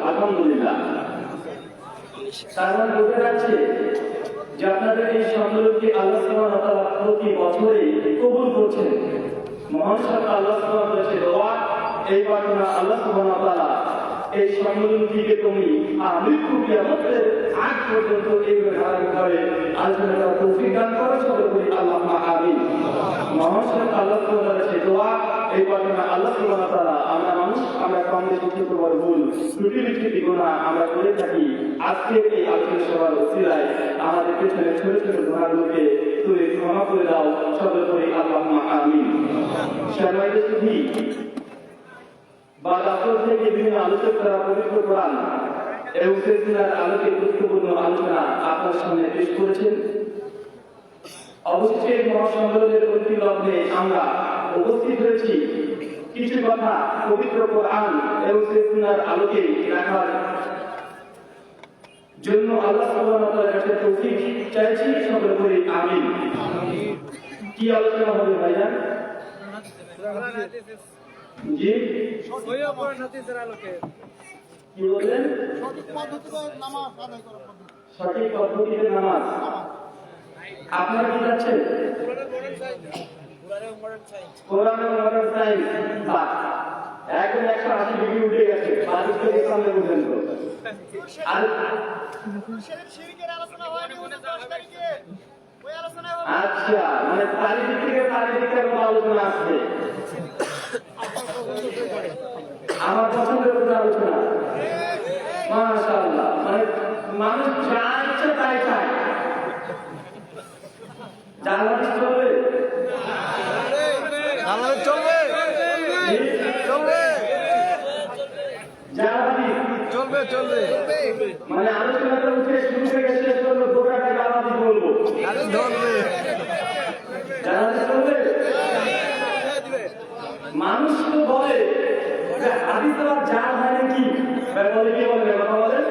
আলহামদুলিল্লাহ। তার মানে বোঝা যাচ্ছে যে আপনাদের এই সম্মেলনকে আল্লাহ সুবহানাহু ওয়া তাআলা প্রতি বছরে কবুল করছেন। মহান সত্তা আল্লাহ সুবহানাহু ওয়া তাআলা দোয়া এই প্রার্থনা আল্লাহ সুবহানাহু ওয়া তাআলা এই সম্মেলনটিকে তুমি মৃত্যু কিয়ামতের আগ পর্যন্ত এইভাবে ধারাবাহিকভাবে আলোচনা করার তৌফিক দান করো, সকলে বলি আল্লাহুম্মা আমিন। মহান সত্তা আল্লাহ সুবহানাহু ওয়া তাআলা দোয়া এই প্রার্থনা আল্লাহ সুবহানাহু ওয়া তাআলা আমরা মানুষ আমরা কম বেশি ছোট বড় ভুল ত্রুটি বিচ্যুতি গুনাহ আমরা করে থাকি, আজকের এই আলোচনা সভার ওসিলায় আমাদের পেছনে ছোট ছোট গুনাহগুলোকে তুমি ক্ষমা করে দাও, সকলে বলি আল্লাহুম্মা আমিন। সম্মানিত সুধী, বাদাপুর থেকে বিভিন্ন আলোচকরা পবিত্র কোরআন এবং সিলসিলার আলোকে গুরুত্বপূর্ণ আলোচনা আপনার সামনে পেশ করেছেন। অবশেষে মহাসম্মেলনের অন্তিম লগ্নে আমরা উপস্থিত হয়েছি কিছু কথা পবিত্র কোরআন এবং সিলসিলার আলোকে রাখার জন্য আল্লাহ সুবহানাহু ওয়া তাআলার কাছে তৌফিক চাইছি, সকলে বলি আমিন। কি আলোচনা হবে ভাইজান? জি কি বললেন? সঠিক পদ্ধতিতে নামাজ। আপনারা কি যাচ্ছেন? কোরআনের মডার্ন সায়েন্স। এখন 180 ডিগ্রি উঠে গেছে, বাজেট থেকে সামনে পর্যন্ত। আচ্ছা, মানে চারিদিক থেকে চারিদিকের আলোচনা আসছে। আমার পছন্দের উপর আলোচনা, মাশাআল্লাহ। মানে মানুষ যা ইচ্ছে তাই চায়। জানাতে চলবে, চলবে, চলবে, চলবে। মানে আলোচনাটা উঠে শুরু থেকে শেষ করবো, গোটাটা জানাতে বলবো, জানাতে চলবে। মানুষ তো বলে যে হাদিস আর জাল হয় নাকি, বলে কি বলে কথা বলেন।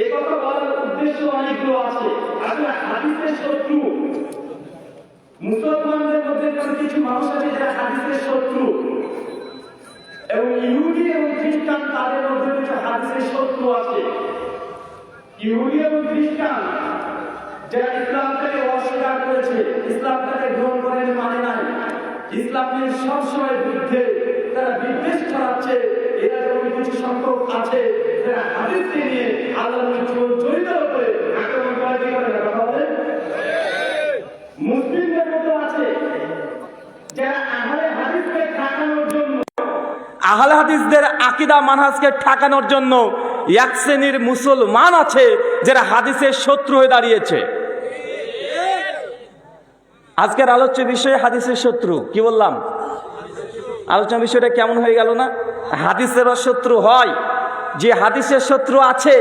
এই কথা বলার উদ্দেশ্য অনেকগুলো আছে। আসলে হাদিসের শত্রু মুসলমানদের মধ্যে কিছু মানুষ আছে যারা হাদিসের শত্রু, এবং ইহুদি এবং খ্রিস্টান তাদের মধ্যে কিছু হাদিসের শত্রু আছে। ইহুদি এবং খ্রিস্টান যারা ইসলামটাকে অস্বীকার করেছে, ইসলামটাকে গ্রহণ করেন মানে নাই, ইসলামের সবসময় বিরুদ্ধে তারা বিদ্বেষ ছড়াচ্ছে। এরা যেমন কিছু সংখ্যক আছে যারা হাদিসকে নিয়ে আল্লাহর জড়িত করে আক্রমণ করে কি করে কথা বলে। মুসলিমদের মধ্যে আছে যারা আহলে হাদিসকে ঠেকানোর জন্য, আহলে হাদিসদের আকীদা মানহাজকে ঠেকানোর জন্য এক শ্রেণীর মুসলমান আছে যারা হাদিসের শত্রু হয়ে দাঁড়িয়েছে। আজকের আলোচ্য বিষয় হাদিসের শত্রু। কি বললাম? আলোচনা বিষয়টা কেমন হয়ে গেল না? হাদিসেরও শত্রু হয়, যে হাদিসের শত্রু আছে,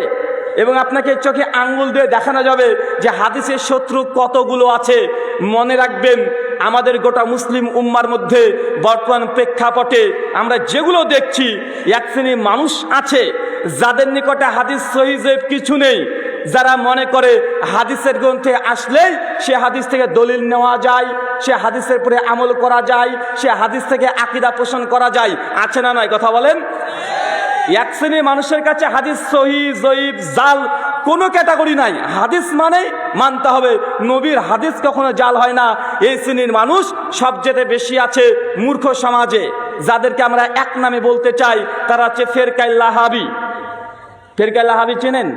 এবং আপনাকে চোখে আঙ্গুল দিয়ে দেখানো যাবে যে হাদিসের শত্রু কতগুলো আছে। মনে রাখবেন, আমাদের গোটা মুসলিম উম্মার মধ্যে বর্তমান প্রেক্ষাপটে আমরা যেগুলো দেখছি, এক শ্রেণীর মানুষ আছে যাদের নিকটে হাদিস সহিহ জয়ীফ কিছু নেই, যারা মনে করে হাদিসের গ্রন্থে আসলেই সে হাদিস থেকে দলিল নেওয়া যায়, সে হাদিসের উপরে আমল করা যায়, সে হাদিস থেকে আকীদা পোষণ করা যায়। আছে না নয় কথা বলেন? এক শ্রেণীর মানুষের কাছে হাদিস সহিহ জয়ীফ জাল কোনো ক্যাটাগরি নাই। হাদিস মানে মানতে হবে, নবীর হাদিস কখনো জাল হয় না। এই শ্রেণীর মানুষ সবচেয়ে বেশি আছে মূর্খ সমাজে, যাদেরকে আমরা এক নামে বলতে চাই, তারা হচ্ছে ফেরকায়ে লাহাবি। ফেরকায়ে লাহাবি চেনেন?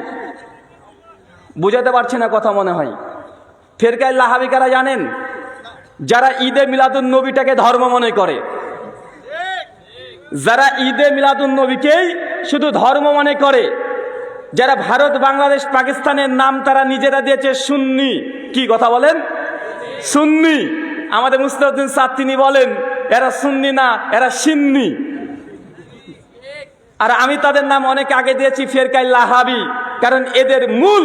বুঝাতে পারছি না কথা মনে হয়। ফেরকায়ে লাহাবি কারা জানেন? যারা ঈদে মিলাদুন নবীটাকে ধর্ম মনে করে, যারা ঈদে মিলাদুন নবীকেই শুধু ধর্ম মনে করে, যারা ভারত বাংলাদেশ পাকিস্তানের নাম তারা নিজেরা দিয়েছে সুন্নি। কি কথা বলেন? সুন্নি। আমাদের মুস্তাফিজুদ্দিন সাহেব তিনি বলেন এরা সুন্নি না, এরা সিন্নি। আর আমি তাদের নাম অনেক আগে দিয়েছি ফেরকায়ে লাহাবি, কারণ এদের মূল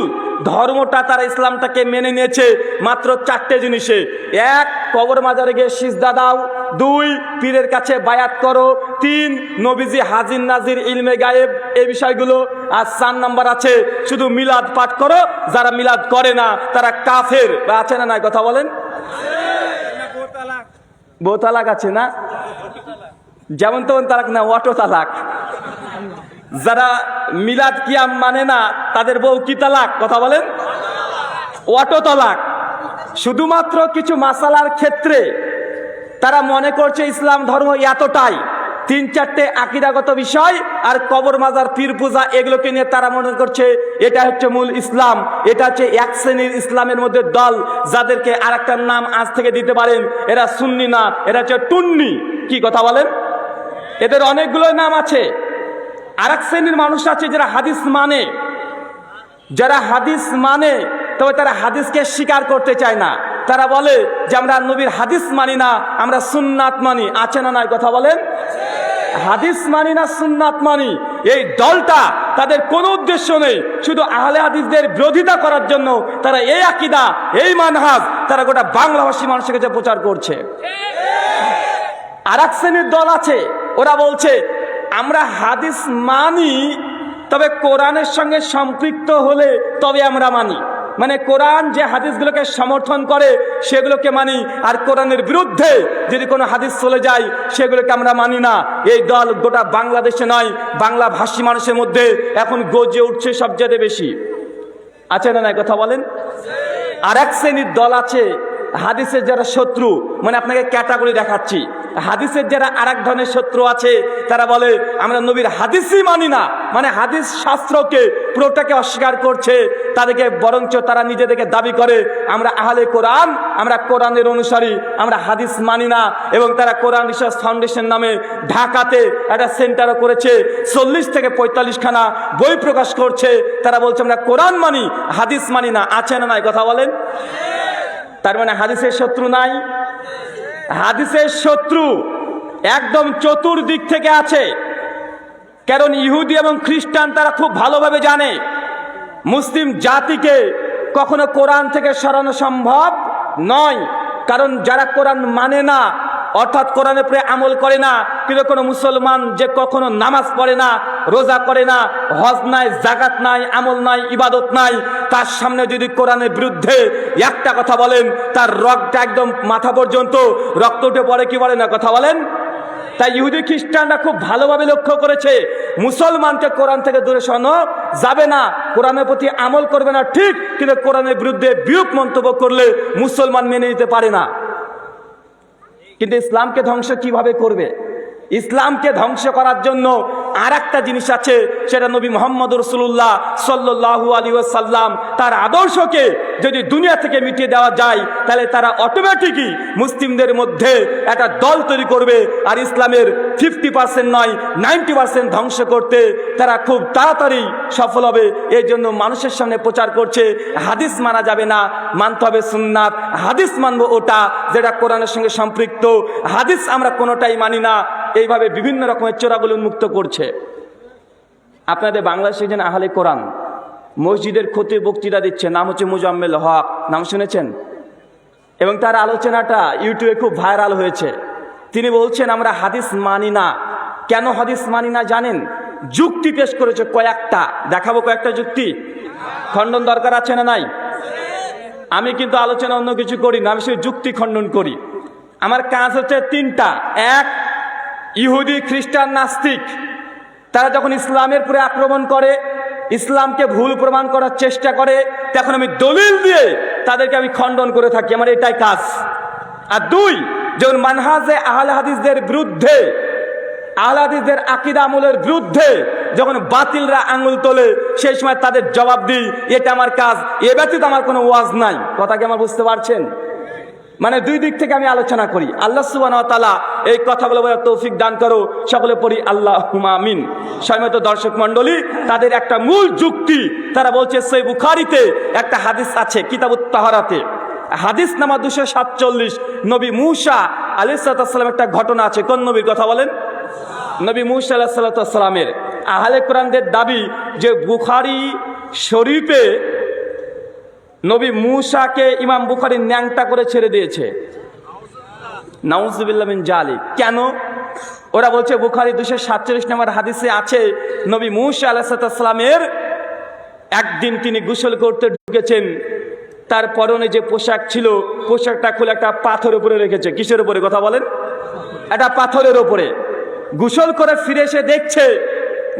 ধর্মটা, তারা ইসলামটাকে মেনে নিয়েছে মাত্র 4টে জিনিসে। 1, কবর মাজারে গিয়ে সিজদা দাও। 2, পীরের কাছে বায়াত করো। 3, নবীজি হাজির নাজির ইলমে গায়েব, এই বিষয়গুলো। আর 4 নাম্বার আছে শুধু মিলাদ পাঠ করো। যারা মিলাদ করে না তারা কাফের। বা আছে না নাই কথা বলেন? বউ তালাক আছে না? যেমন তেমন তালাক না, অটো তালাক। যারা মিলাদ কিয়াম মানে না তাদের বউ কি তালাক? কথা বলেন, অটো তালাক। শুধুমাত্র কিছু মাসালার ক্ষেত্রে তারা মনে করছে ইসলাম ধর্ম এতটাই, 3-4টে আকীদাগত বিষয় আর কবর মাজার পীর পূজা এগুলোকে নিয়ে তারা মনে করছে এটা হচ্ছে মূল ইসলাম। এটা হচ্ছে এক শ্রেণীর ইসলামের মধ্যে দল, যাদেরকে আরেকটা নাম আজ থেকে দিতে পারেন, এরা সুন্নি না, এরা হচ্ছে টুন্নি। কি কথা বলেন? এদের অনেকগুলো নাম আছে। আরেক শ্রেণীর মানুষ আছে যারা হাদিস মানে, যারা হাদিস মানে তবে তারা হাদিসকে স্বীকার করতে চায় না। তারা বলে যে আমরা নবীর হাদিস মানি না, আমরা সুন্নাত মানি। আছে না নাই? কথা বলেন, হাদিস মানি না সুন্নাত মানি। এই দলটা তাদের কোনো উদ্দেশ্য নেই, শুধু আহলে হাদিসদের বিরোধিতা করার জন্য তারা এই আকীদা, এই মানহাজ তারা গোটা বাংলাভাষী মানুষের কাছে প্রচার করছে। আর এক শ্রেণীর দল আছে, ওরা বলছে আমরা হাদিস মানি, তবে কোরআনের সঙ্গে সম্পৃক্ত হলে তবে আমরা মানি। মানে কোরআন যে হাদিসগুলোকে সমর্থন করে সেগুলোকে মানি, আর কোরআনের বিরুদ্ধে যদি কোনো হাদিস চলে যায় সেগুলোকে আমরা মানি না। এই দল গোটা বাংলাদেশে নয়, বাংলা ভাষী মানুষের মধ্যে এখন গজে উঠছে সবচেয়ে বেশি। আছে না নাই? কথা বলেন। আর এক শ্রেণীর দল আছে হাদিসের যারা শত্রু, মানে আপনাকে ক্যাটাগরি দেখাচ্ছি, হাদিসের যারা আরেক ধরনের শত্রু আছে, তারা বলে আমরা নবীর হাদিসই মানি না, মানে হাদিস শাস্ত্রকে পুরোটাকে অস্বীকার করছে। তাদেরকে বরঞ্চ তারা নিজেদেরকে দাবি করে আমরা আহলে কোরআন, আমরা কোরআনের অনুসারী, আমরা হাদিস মানি না। এবং তারা কোরআন রিসার্চ ফাউন্ডেশন নামে ঢাকাতে একটা সেন্টারও করেছে, 40 থেকে 45 খানা বই প্রকাশ করছে। তারা বলছে আমরা কোরআন মানি, হাদিস মানি না। আছে না নাই? কথা বলেন। তার মানে হাদিসের শত্রু নাই? হাদিসের শত্রু একদম চতুর্দিক থেকে আছে। কারণ ইহুদি এবং খ্রিস্টান তারা খুব ভালোভাবে জানে মুসলিম জাতিকে কখনো কোরআন থেকে সরানো সম্ভব নয়। কারণ যারা কোরআন মানে না, অর্থাৎ কোরআনের উপরে আমল করে না, কিন্তু কোনো মুসলমান যে কখনো নামাজ পড়ে না, রোজা করে না, হজ নাই, জাকাত নাই, আমল নাই, ইবাদত নাই, তার সামনে যদি কোরআনের বিরুদ্ধে একটা কথা বলেন, তার রক্ত একদম মাথা পর্যন্ত রক্ত উঠে পড়ে। কি বলে না? কথা বলেন। তাই ইহুদি খ্রিস্টানরা খুব ভালোভাবে লক্ষ্য করেছে মুসলমানকে কোরআন থেকে দূরে সরানো যাবে না, কোরআনের প্রতি আমল করবে না ঠিক, কিন্তু কোরআনের বিরুদ্ধে বিরূপ মন্তব্য করলে মুসলমান মেনে নিতে পারে না। কিন্তু ইসলামকে ধ্বংস কিভাবে করবে? ইসলামকে ধ্বংস করার জন্য আর একটা জিনিস আছে, সেটা নবী মুহাম্মদ রাসূলুল্লাহ সাল্লাল্লাহু আলাইহি ওয়াসাল্লাম তার আদর্শকে যদি দুনিয়া থেকে মিটিয়ে দেওয়া যায়, তাহলে তারা অটোমেটিকই মুসলিমদের মধ্যে একটা দল তৈরি করবে, আর ইসলামের 50% নয় 90% ধ্বংস করতে তারা খুব তাড়াতাড়ি সফল হবে। এই জন্য মানুষের সামনে প্রচার করছে হাদিস মানা যাবে না, মানতে হবে সুন্নাত। হাদিস মানবো ওটা যেটা কোরআনের সঙ্গে সম্পৃক্ত, হাদিস আমরা কোনোটাই মানি না। এইভাবে বিভিন্ন রকমের চোরাগুলো উন্মুক্ত করছে। আপনাদের বাংলাদেশে যেন আহলে কোরআন মসজিদের খতিব বক্তৃতা দিচ্ছে, নাম হচ্ছে মুজাম্মেল হক, নাম শুনেছেন? এবং তার আলোচনাটা ইউটিউবে খুব ভাইরাল হয়েছে। তিনি বলছেন আমরা হাদিস মানি না। কেন হাদিস মানি না জানেন? যুক্তি পেশ করেছে কয়েকটা, দেখাবো কয়েকটা যুক্তি। খণ্ডন দরকার আছে না নাই? আমি কিন্তু আলোচনা অন্য কিছু করি না, আমি সেই যুক্তি খণ্ডন করি। আমার কাজ হচ্ছে 3টা। এক, ইহুদি খ্রিস্টান নাস্তিক তারা যখন ইসলামের উপরে আক্রমণ করে, ইসলামকে ভুল প্রমাণ করার চেষ্টা করে, তখন আমি দলিল দিয়ে তাদেরকে আমি খণ্ডন করে থাকি, আমার এটাই কাজ। আর 2, যখন মানহাজে আহলে হাদিসদের বিরুদ্ধে, আহলে হাদিসদের আকীদা আমলের বিরুদ্ধে যখন বাতিলরা আঙুল তোলে, সেই সময় তাদের জবাব দিই, এটা আমার কাজ, এ ব্যতীত আমার কোনো ওয়াজ নাই। কথা কি আমার বুঝতে পারছেন? মানে 2 দিক থেকে আমি আলোচনা করি। আল্লাহ সুবহানাহু ওয়া তাআলা এই কথাগুলো বলার তৌফিক দান করো, সকলে পড়ি আল্লাহুম্মা আমিন। সম্মানিত দর্শক মণ্ডলী, তাদের একটা মূল যুক্তি, তারা বলছে সহিহ বুখারীতে একটা হাদিস আছে কিতাবুত তাহারাতে, হাদিস নাম্বার 247, নবী মূসা আলাইহিস সালাম একটা ঘটনা আছে। কোন নবীর কথা বলেন? নবী মূসা আলাইহিস সালামের। আহলে কোরআনদের দাবি যে বুখারী শরীফে নবী মূসাকে ইমাম বুখারী ন্যাংটা করে ছেড়ে দিয়েছে। নাউজুবিল্লাহ মিন জালিক। কেন? ওরা বলছে বুখারী 247 নম্বর হাদিসে আছে নবী মূসা আলাইহিস সালামের একদিন তিনি গোসল করতে ঢুকেছেন, তার পরনে যে পোশাক ছিল পোশাকটা খুলে একটা পাথরের উপরে রেখেছে। কিসের উপরে? কথা বলেন। একটা পাথরের উপরে। গোসল করে ফিরে এসে দেখছে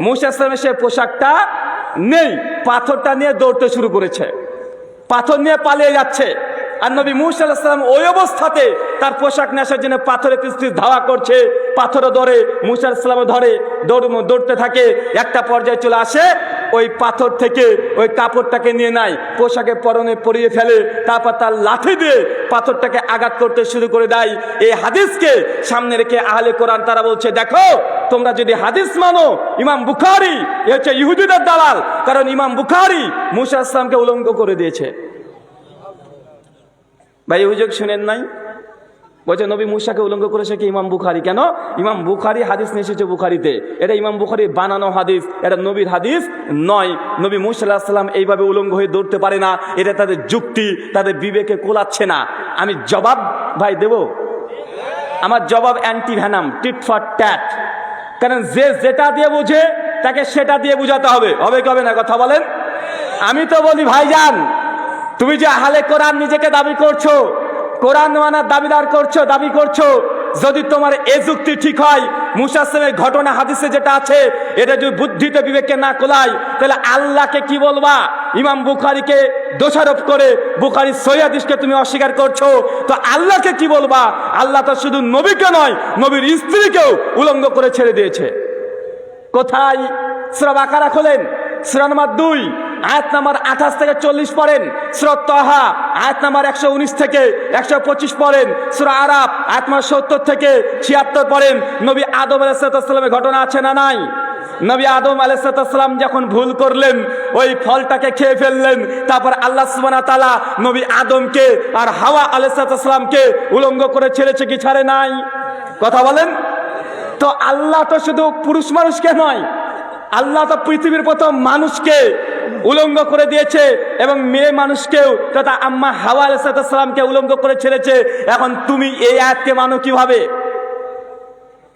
মুসা ইসলামের সে পোশাকটা নেই, পাথরটা নিয়ে দৌড়তে শুরু করেছে, পাথর নিয়ে পালিয়ে যাচ্ছে। আর নবী মুসা আলাইহিস সালাম ওই অবস্থাতে তার পোশাক নেশার জন্য পাথরে পিছু ধাওয়া করছে, পাথরও ধরে, মুসা আলাইহিস সালামও ধরে, দৌড়তে থাকে। একটা পর্যায়ে চলে আসে, ওই পাথর থেকে ওই কাপড়টাকে নিয়ে নেয়, পোশাকে পরনে পরিয়ে ফেলে, তারপর তার লাঠি দিয়ে পাথরটাকে আঘাত করতে শুরু করে দেয়। এই হাদিসকে সামনে রেখে আহলে কোরআন তারা বলছে, দেখো তোমরা যদি হাদিস মানো, ইমাম বুখারী এ হচ্ছে ইহুদিদের দালাল, কারণ ইমাম বুখারী মুসা আলাইহিস সালামকে উলঙ্গ করে দিয়েছে। ভাই অভিযোগ শুনেন নাই? বলছে নবী মুসাকে উলঙ্গ করেছে কি ইমাম বুখারী। কেন? ইমাম বুখারী হাদিস নিয়ে এসেছে বুখারীতে, এটা ইমাম বুখারীর বানানো হাদিস, এটা নবীর হাদিস নয়। নবী মুসা আলাইহিস সালাম এইভাবে উলঙ্গ হয়ে দৌড়তে পারে না, এটা তাদের যুক্তি, তাদের বিবেকে কোলাচ্ছে না। আমি জবাব ভাই দেব, আমার জবাব antivenom, tit for tat. কারণ যে যেটা দিয়ে বুঝে তাকে সেটা দিয়ে বুঝাতে হবে, হবে কি হবে না কথা বলেন? আমি তো বলি ভাইজান, তুমি যে আহলে কোরআন নিজেকে দাবি করছো, কোরআন মানার দাবি করছো, যদি তোমার এ যুক্তি ঠিক হয়, মুসা ইসলামের ঘটনা হাদিসে যেটা আছে এটা যদি বুদ্ধিতে বিবেকে না কোলায়, তাহলে আল্লাহকে কি বলবা? ইমাম বুখারীকে দোষারোপ করে বুখারীর সহিহ হাদিসকে তুমি অস্বীকার করছো, তো আল্লাহকে কি বলবা? আল্লাহ তো শুধু নবীকে নয়, নবীর স্ত্রীকেও উলঙ্গ করে ছেড়ে দিয়েছে। কোথায়? সূরা বাকারা খোলেন, সূরা নম্বর 2 আয়াত নাম্বার 28 থেকে 40 পড়েন, সূরা তাহা আয়াত নাম্বার 119 থেকে 125 পড়েন, সূরা আরাফ আয়াত নাম্বার 70 থেকে 76 পড়েন। নবী আদম আলাইহিস সালামের ঘটনা আছে না নাই? নবী আদম আলাইহিস সালাম যখন ভুল করলেন, ওই ফলটাকে খেয়ে ফেললেন, তারপর আল্লাহ সুবহানাহু ওয়া তাআলা নবী আদমকে আর হাওয়া আলাইহিস সালামকে উলঙ্গ করে ছেড়েছে কি ছাড়ে নাই? কথা বলেন। তো আল্লাহ তো শুধু পুরুষ মানুষকে নয়, আল্লাহ তো পৃথিবীর প্রথম মানুষকে উলঙ্গ করে দিয়েছে এবং মেয়ে মানুষকেও তথা আম্মা হাওয়া আলাইহিস সালামকে উলঙ্গ করে ছেড়েছে। এখন তুমি এই আয়াতকে মানো কিভাবে?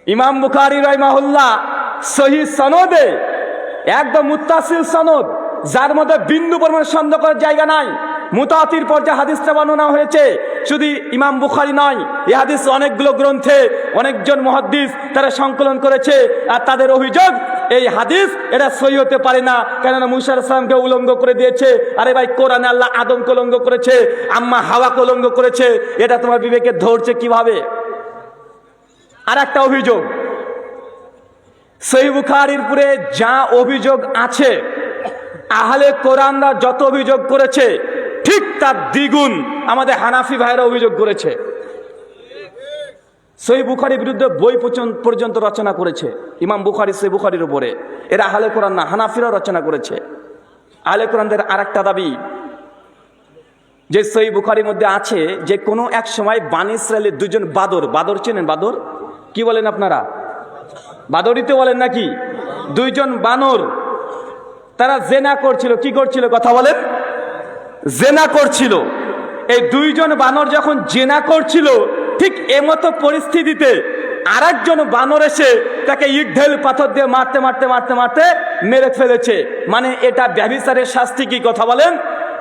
ইমাম বুখারী রাহিমাহুল্লাহ সহিহ সনদে, একদম মুত্তাসিল সনদ, যার মধ্যে বিন্দু পরিমাণ সন্দেহ করার জায়গা নাই, মুতাওয়াতির পর্যায়ে হাদিসটা বর্ণনা হয়েছে। শুধু ইমাম বুখারী নয়, এই হাদিস অনেকগুলো গ্রন্থে অনেকজন মুহাদ্দিস তারা সংকলন করেছে। আর তাদের অভিযোগ, এই হাদিস এটা সহি হতে পারে না, কেননা মুসা আলাইহিস সালামকে উলঙ্গ করে দিয়েছে। আরে ভাই, কোরআনে আল্লাহ আদমকে উলঙ্গ করেছে, আম্মা হাওয়াকে উলঙ্গ করেছে, এটা তোমার বিবেকে ধরছে কিভাবে? আর একটা অভিযোগ, সহিহ বুখারীর উপরে যা অভিযোগ আছে, আহলে কোরআনরা যত অভিযোগ করেছে ঠিক তার দ্বিগুণ আমাদের হানাফি ভাইরা অভিযোগ করেছে। সহিহ বুখারীর বিরুদ্ধে বই পর্যন্ত রচনা করেছে ইমাম বুখারী সহিহ বুখারীর উপরে। এরা আহলে কোরআন না, হানাফিরা রচনা করেছে। আহলে কোরআনদের আরেকটা দাবি, যে সহিহ বুখারীর মধ্যে আছে যে কোনো এক সময় বানি ইসরায়েলের দুজন বাদর চেনেন? বাদর কি বলেন আপনারা? বাদরিতে বলেন নাকি? দুইজন বানর, তারা জেনা করছিল। কি করছিল কথা বলেন? জেনা করছিল। এই দুইজন বানর যখন জেনা করছিল, ঠিক এমতো পরিস্থিতিতে আরেকজন বানর এসে তাকে ইট ঢেল পাথর দিয়ে মারতে মেরে ফেলেছে। মানে এটা ব্যভিচারের শাস্তি। কি কথা বলেন?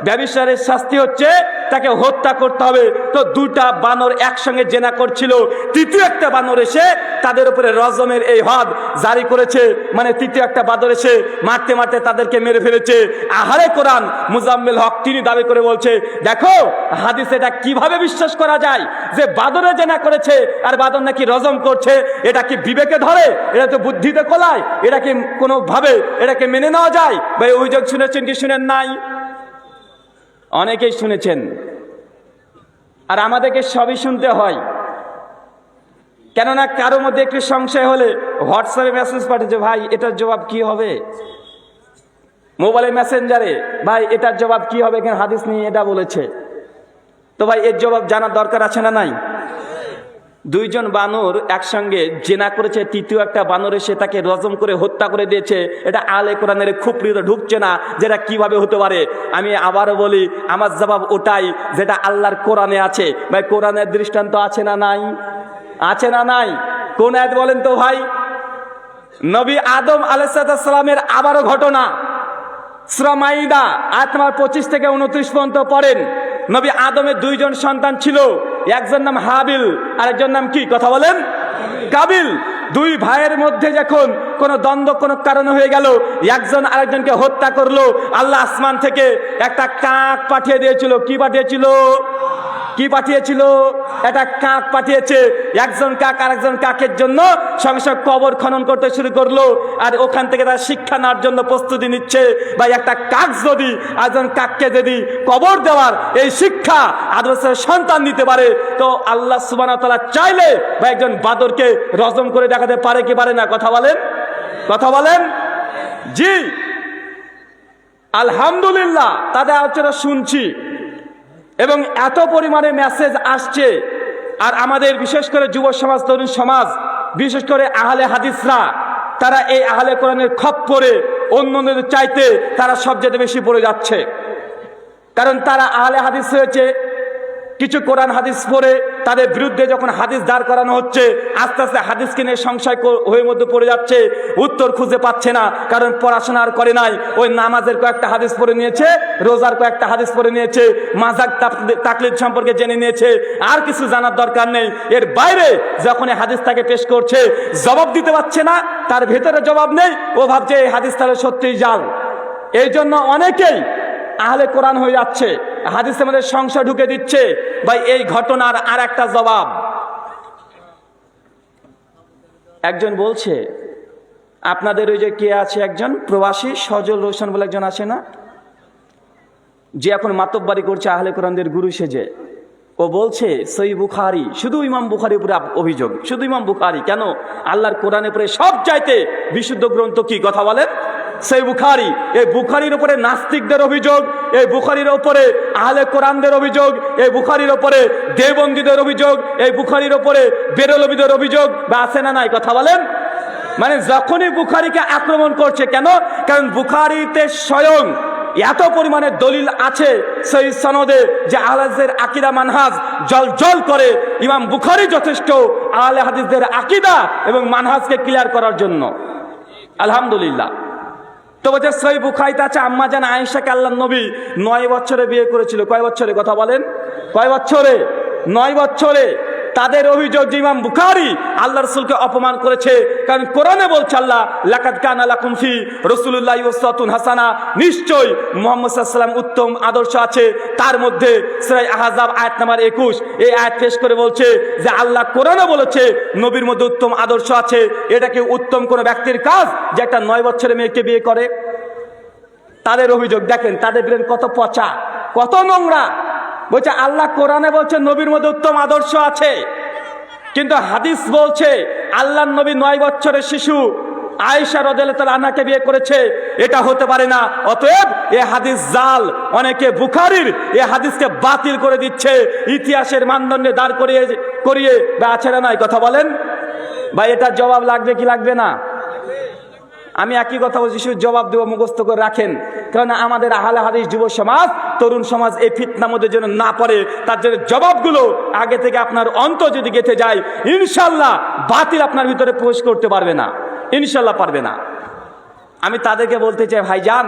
ব্যভিচারের শাস্তি হচ্ছে তাকে হত্যা করতে হবে। তো দুটা বানর একসঙ্গে জেনা করছিল, তৃতীয় একটা বানর এসে তাদের উপরে রজমের এই হদ জারি করেছে। মানে তৃতীয় একটা বানর এসে মারতে তাদেরকে মেরে ফেলেছে। আহলে কোরআন মুজাম্মিল হক তিনি দাবি করে বলছে, দেখো হাদিস এটা কিভাবে বিশ্বাস করা যায় যে বাদরে জেনা করেছে আর বাদর নাকি রজম করছে? এটা কি বিবেকে ধরে? এটা তো বুদ্ধিতে কোলায়? এটা কি কোনোভাবে এটাকে মেনে নেওয়া যায়? ভাই অভিযোগ শুনেছেন কি শুনেন নাই? অনেকেই শুনেছেন, আর আমাদেরকে সবই শুনতে হয়। কেননা কারোর মধ্যে একটু সংশয় হলে হোয়াটসঅ্যাপে মেসেজ পাঠিয়েছে, ভাই এটার জবাব কি হবে? মোবাইলে মেসেঞ্জারে, ভাই এটার জবাব কি হবে? এখানে হাদিস নিয়ে এটা বলেছে। তো ভাই এর জবাব জানার দরকার আছে না নাই? দুইজন বানর একসঙ্গে জেনা করেছে, তৃতীয় একটা বানর এসে তাকে রজম করে হত্যা করে দিয়েছে। এটা আহলে কোরআনের খুব প্রিয় ঢুকছে না, যেটা কিভাবে হতে পারে। আমি আবারও বলি, আমার জবাব ওটাই যেটা আল্লাহর কোরআনে আছে। ভাই কোরআনের দৃষ্টান্ত আছে না নাই? আছে না নাই? কোন আয়াত বলেন তো ভাই? নবী আদম আলাইহিস সালামের আবারও ঘটনা, সূরা মাইদা আয়াত নাম্বার 25 থেকে 29 পর্যন্ত পড়েন। নবী আদমের দুইজন সন্তান ছিল, একজন নাম হাবিল, আরেকজন নাম কি কথা বলেন? কাবিল। দুই ভাইয়ের মধ্যে যখন কোনো দ্বন্দ্ব কোনো কারণে হয়ে গেল, একজন আরেকজনকে হত্যা করলো, আল্লাহ আসমান থেকে একটা কাক পাঠিয়ে দিয়েছিল। কি পাঠিয়েছিল? কি পাঠিয়েছিল? একটা কাক পাঠিয়েছে। একজন কাক আরেকজন কাকের জন্য সঙ্গে সঙ্গে কবর খনন করতে শুরু করলো, আর ওখান থেকে তারা শিক্ষা নেওয়ার জন্য প্রস্তুতি নিচ্ছে। ভাই, একটা কাক যদি আরেকজন কাককে যদি কবর দেওয়ার এই শিক্ষা আদর্শের সন্তান নিতে পারে, তো আল্লাহ সুবহানাহু ওয়া তাআলা চাইলে বা একজন বাদরকে রজম করে দেখাতে পারে কি পারে না? কথা বলেন, কথা বলেন। জি, আলহামদুলিল্লাহ তাদের আলোচনা শুনছি এবং এত পরিমাণে মেসেজ আসছে। আর আমাদের বিশেষ করে যুব সমাজ, তরুণ সমাজ, বিশেষ করে আহলে হাদিসরা, তারা এই আহলে কোরআনের খপ্পরে অন্যদের চাইতে তারা সবচেয়ে বেশি পড়ে যাচ্ছে। কারণ তারা আহলে হাদিস হয়েছে, কিছু কোরআন হাদিস পড়ে তাদের বিরুদ্ধে যখন হাদিস দাঁড় করানো হচ্ছে, আস্তে আস্তে হাদিসকে নিয়ে সংশয় হয়ে মধ্যে পড়ে যাচ্ছে, উত্তর খুঁজে পাচ্ছে না। কারণ পড়াশোনা আর করে নাই, ওই নামাজের কয়েকটা হাদিস পড়ে নিয়েছে, রোজার কয়েকটা হাদিস পড়ে নিয়েছে, মাযহাব তাকলিদ সম্পর্কে জেনে নিয়েছে, আর কিছু জানার দরকার নেই। এর বাইরে যখন এই হাদিস তাকে পেশ করছে, জবাব দিতে পারছে না, তার ভেতরে জবাব নেই, ও ভাবছে এই হাদিস তাহলে সত্যিই জাল। এই জন্য অনেকেই আহলে কোরআন হয়ে যাচ্ছে, হাদিসের মধ্যে সংশয় ঢুকে দিচ্ছে। ভাই, এই ঘটনার আর একটা জবাব। একজন বলছে, আপনাদের ওই যে কে আছে একজন প্রবাসী সজল রোশন বলে একজন আছে না, যে এখন মাতব্বারি করছে আহলে কোরআনদের গুরু সেজে, ও বলছে সহিহ বুখারী, শুধু ইমাম বুখারীর উপরে অভিযোগ, শুধু ইমাম বুখারী কেন, আল্লাহর কোরআনের উপরে সব চাইতে বিশুদ্ধ গ্রন্থ কি? কথা বলেন, সহিহ বুখারী। এই বুখারীর উপরে নাস্তিকদের অভিযোগ, এই বুখারীর উপরে আহলে কোরআনদের অভিযোগ, এই বুখারীর উপরে দেওবন্দীদের অভিযোগ, এই বুখারীর উপরে বেরলভীদের অভিযোগ, বা আছে না নাই? কথা বলেন। মানে যখনই বুখারীকে আক্রমণ করছে, কেন? কারণ বুখারীতে স্বয়ং এত পরিমাণে দলিল আছে সহিহ সনদে যে আহলে হাদিসের আকীদা মানহাজ জল করে। ইমাম বুখারী যথেষ্ট আহলে হাদিসদের আকীদা এবং মানহাজকে ক্লিয়ার করার জন্য। আলহামদুলিল্লাহ। তো বলছে সহিহ বুখারীতে আছে আম্মা জান আয়েশাকে আল্লাহর নবী 9 বছরে বিয়ে করেছিল। কয় বছরে? কথা বলেন, কয় বছরে? 9 বছরে। তাদের অভিযোগ যে ইমাম বুখারী আল্লাহ রাসূলকে অপমান করেছে, কারণ কোরআনে বলছে আল্লাহ লাকাদ কানা লাকুম ফি রাসূলিল্লাহি উসওয়াতুন হাসানাহ, নিশ্চয় মুহাম্মদ সাল্লাল্লাহু আলাইহি ওয়াসাল্লাম উত্তম আদর্শ আছে। তার মধ্যে সূরা আহজাব আয়াত নাম্বার 21 এই আয়াত পেশ করে বলছে যে আল্লাহ কোরআনে বলেছে নবীর মধ্যে উত্তম আদর্শ আছে। এটা কি উত্তম কোন ব্যক্তির কাজ যে একটা 9 বছরের মেয়েকে বিয়ে করে? তাদের অভিযোগ দেখেন, তাদের ব্রেন কত পচা, কত নোংরা। বলছে আল্লাহ কোরআনে বলছে নবীর মধ্যে উত্তম আদর্শ আছে, কিন্তু হাদিস বলছে আল্লাহর নবী 9 বছরের শিশু আয়েশা রাদিয়াল্লাহু তাআলা আনহাকে বিয়ে করেছে। এটা হতে পারে না। অতএব এই হাদিস জাল। অনেকে বুখারীর এই হাদিসকে বাতিল করে দিচ্ছে, ইতিহাসের মানদণ্ডে দাঁড় করিয়ে বা আছে না নাই? কথা বলেন ভাই, এটা জবাব লাগবে কি লাগবে না? আমি একই কথা বলছি, শুধু জবাব দেবো, মুখস্থ করে রাখেন। কারণ আমাদের আহলে হাদিস যুব সমাজ, তরুণ সমাজ এই ফিতনার মধ্যে যেন না পড়ে, তার জন্য জবাবগুলো আগে থেকে আপনার অন্তর যদি গেঁথে যায়, ইনশাল্লাহ বাতিল আপনার ভিতরে প্রবেশ করতে পারবে না, ইনশাল্লাহ পারবে না। আমি তাদেরকে বলতে চাই, ভাইজান,